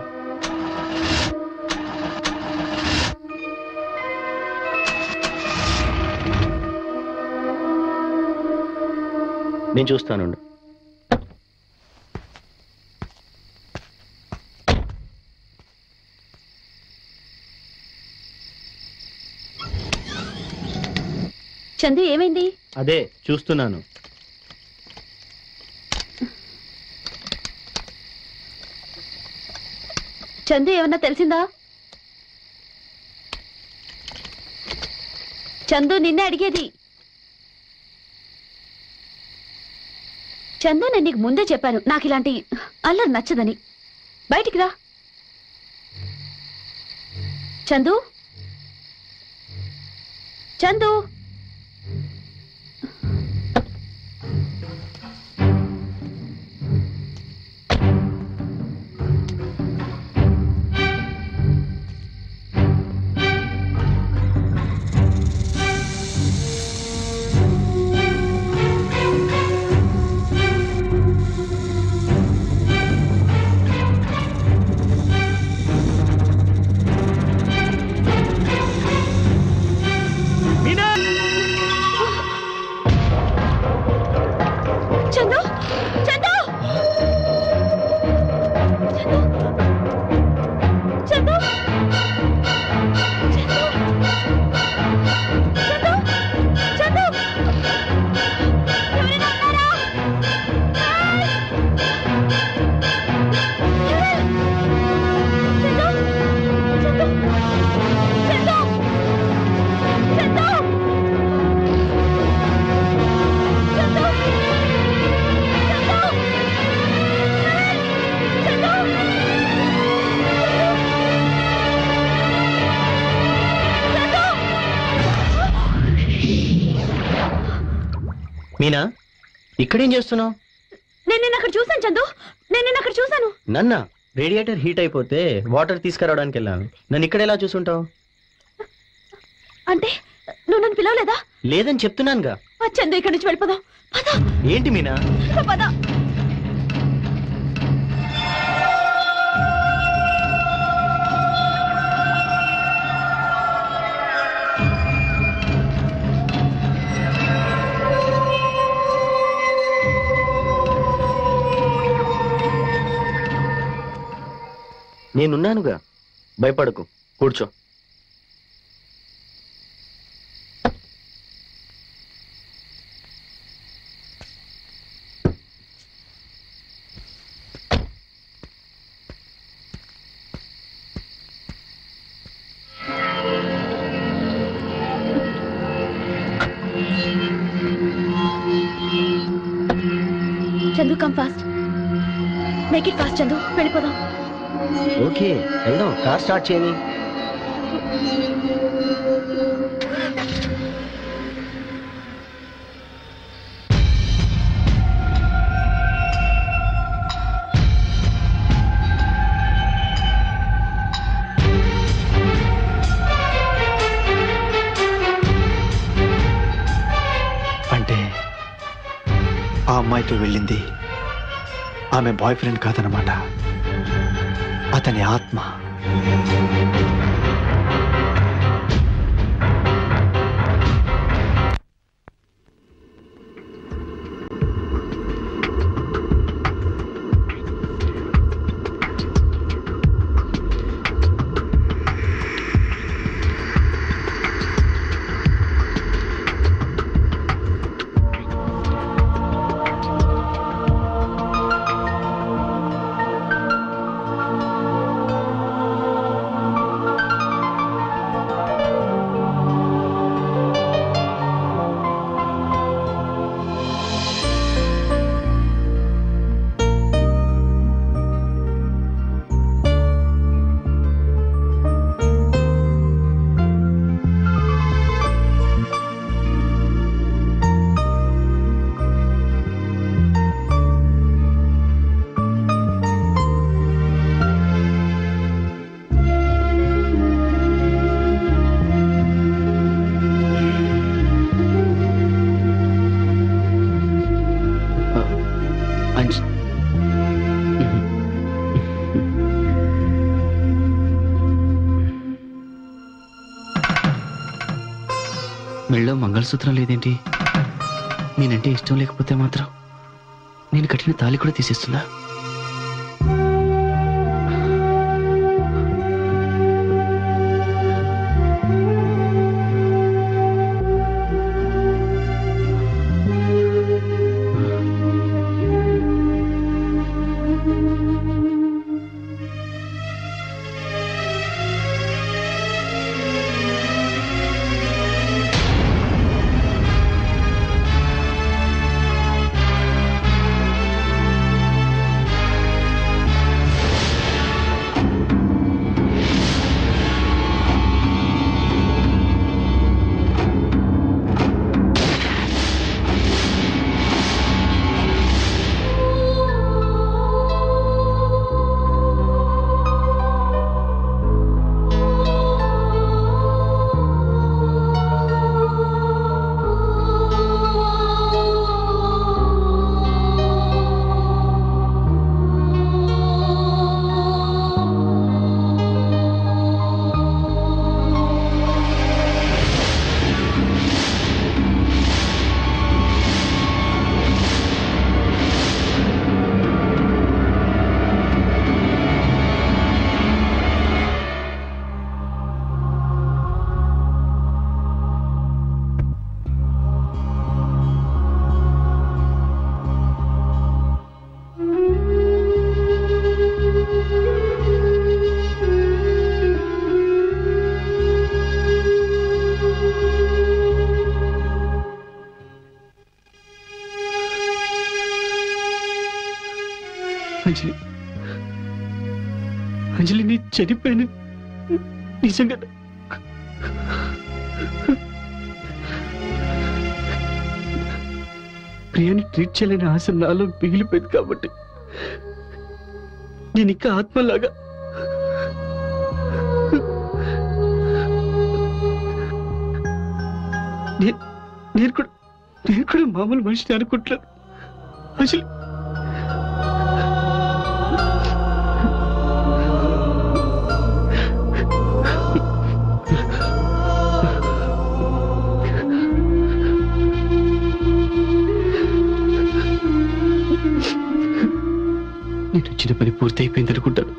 Speaker 12: నేను చూస్తాను.
Speaker 6: చందు, ఏమైంది?
Speaker 12: అదే చూస్తున్నాను.
Speaker 6: చందు, ఏమన్నా తెలిసిందా? చందు, నిన్నే అడిగేది. చందు, నేను నీకు ముందే చెప్పాను నాకు ఇలాంటి అల్లరి నచ్చదని. బయటికి రా. చందు, చందు.
Speaker 12: మీనా ఇక్కడేం చేస్తున్నావు?
Speaker 6: నేను అక్కడ చూసాను చందు, నేను అక్కడ చూసాను.
Speaker 12: నన్న రేడియేటర్ హీట్ అయిపోతే వాటర్ తీసుకురావడానికి వెళ్ళాను. నన్ను ఇక్కడ ఎలా చూసుంటావు?
Speaker 6: అంటే నువ్వు నన్ను పిలవలేదా?
Speaker 12: లేదని చెప్తున్నానుగా.
Speaker 6: చందు ఇక్కడి నుంచి వెళ్ళిపోదాం.
Speaker 12: ఏంటి మీనా?
Speaker 6: పద.
Speaker 12: నేనున్నానుగా, భయపడకు, కూర్చో.
Speaker 6: Chandu come fast, make it fast Chandu, వెళ్ళిపోదాం.
Speaker 12: ఓకే వెళ్దాం, కార్ స్టార్ట్ చేయని.
Speaker 5: అంటే ఆ అమ్మాయితో వెళ్ళింది ఆమె బాయ్ ఫ్రెండ్ కాదనమాట, అతని ఆత్మ.
Speaker 3: మెళ్ళో మంగళసూత్రం లేదేంటి? నేనంటే ఇష్టం లేకపోతే మాత్రం నేను కట్టిన తాళి కూడా తీసేస్తున్నా. అంజలి, అంజలి నీ చనిపోయాను నిజంగా. ట్రీట్ చేయలేని ఆశ నాలో మిగిలిపోయింది కాబట్టి నేను ఇంకా ఆత్మలాగా నేను కూడా మామూలు మనిషిని అనుకుంటున్నాను అసలు. నేను వచ్చిన పని పూర్తి అయిపోయింది అనుకుంటాను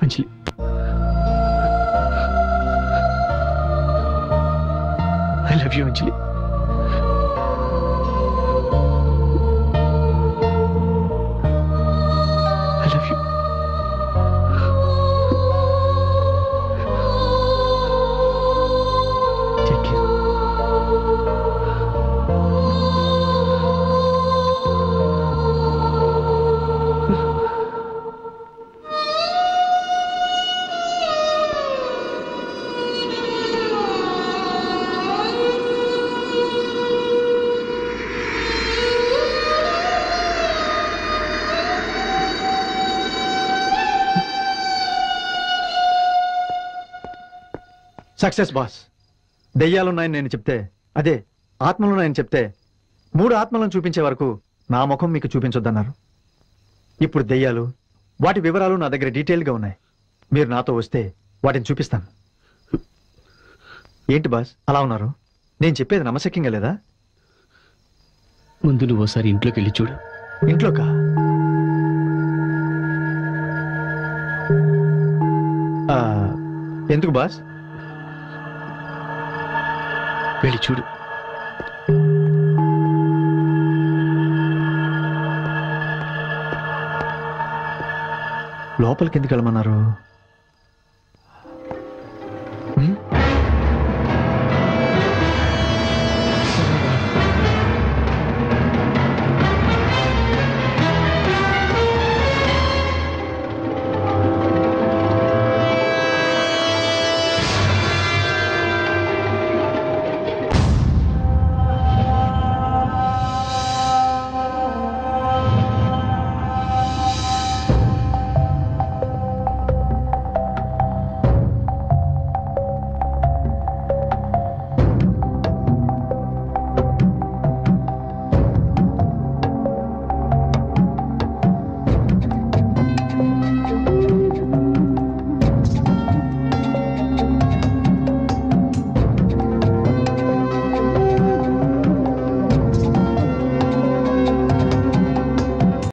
Speaker 3: Anjali. I love you Anjali. I love you. Take care.
Speaker 5: Success boss. దెయ్యాలున్నాయని నేను చెప్తే, అదే ఆత్మలున్నాయని చెప్తే 3 ఆత్మలను చూపించే వరకు నా ముఖం మీకు చూపించొద్దన్నారు. ఇప్పుడు దెయ్యాలు, వాటి వివరాలు నా దగ్గర డీటెయిల్గా ఉన్నాయి. మీరు నాతో వస్తే వాటిని చూపిస్తాను. ఏంటి బాస్ అలా ఉన్నారు? నేను చెప్పేది నమ్మశక్యంగా లేదా?
Speaker 3: ముందు నువ్వు ఒకసారి ఇంట్లోకి వెళ్ళి చూడు.
Speaker 5: ఇంట్లోకా? ఎందుకు బాస్?
Speaker 3: వెళ్ళి చూడు.
Speaker 5: లోపలికి ఎందుకు వెళ్ళమన్నారు?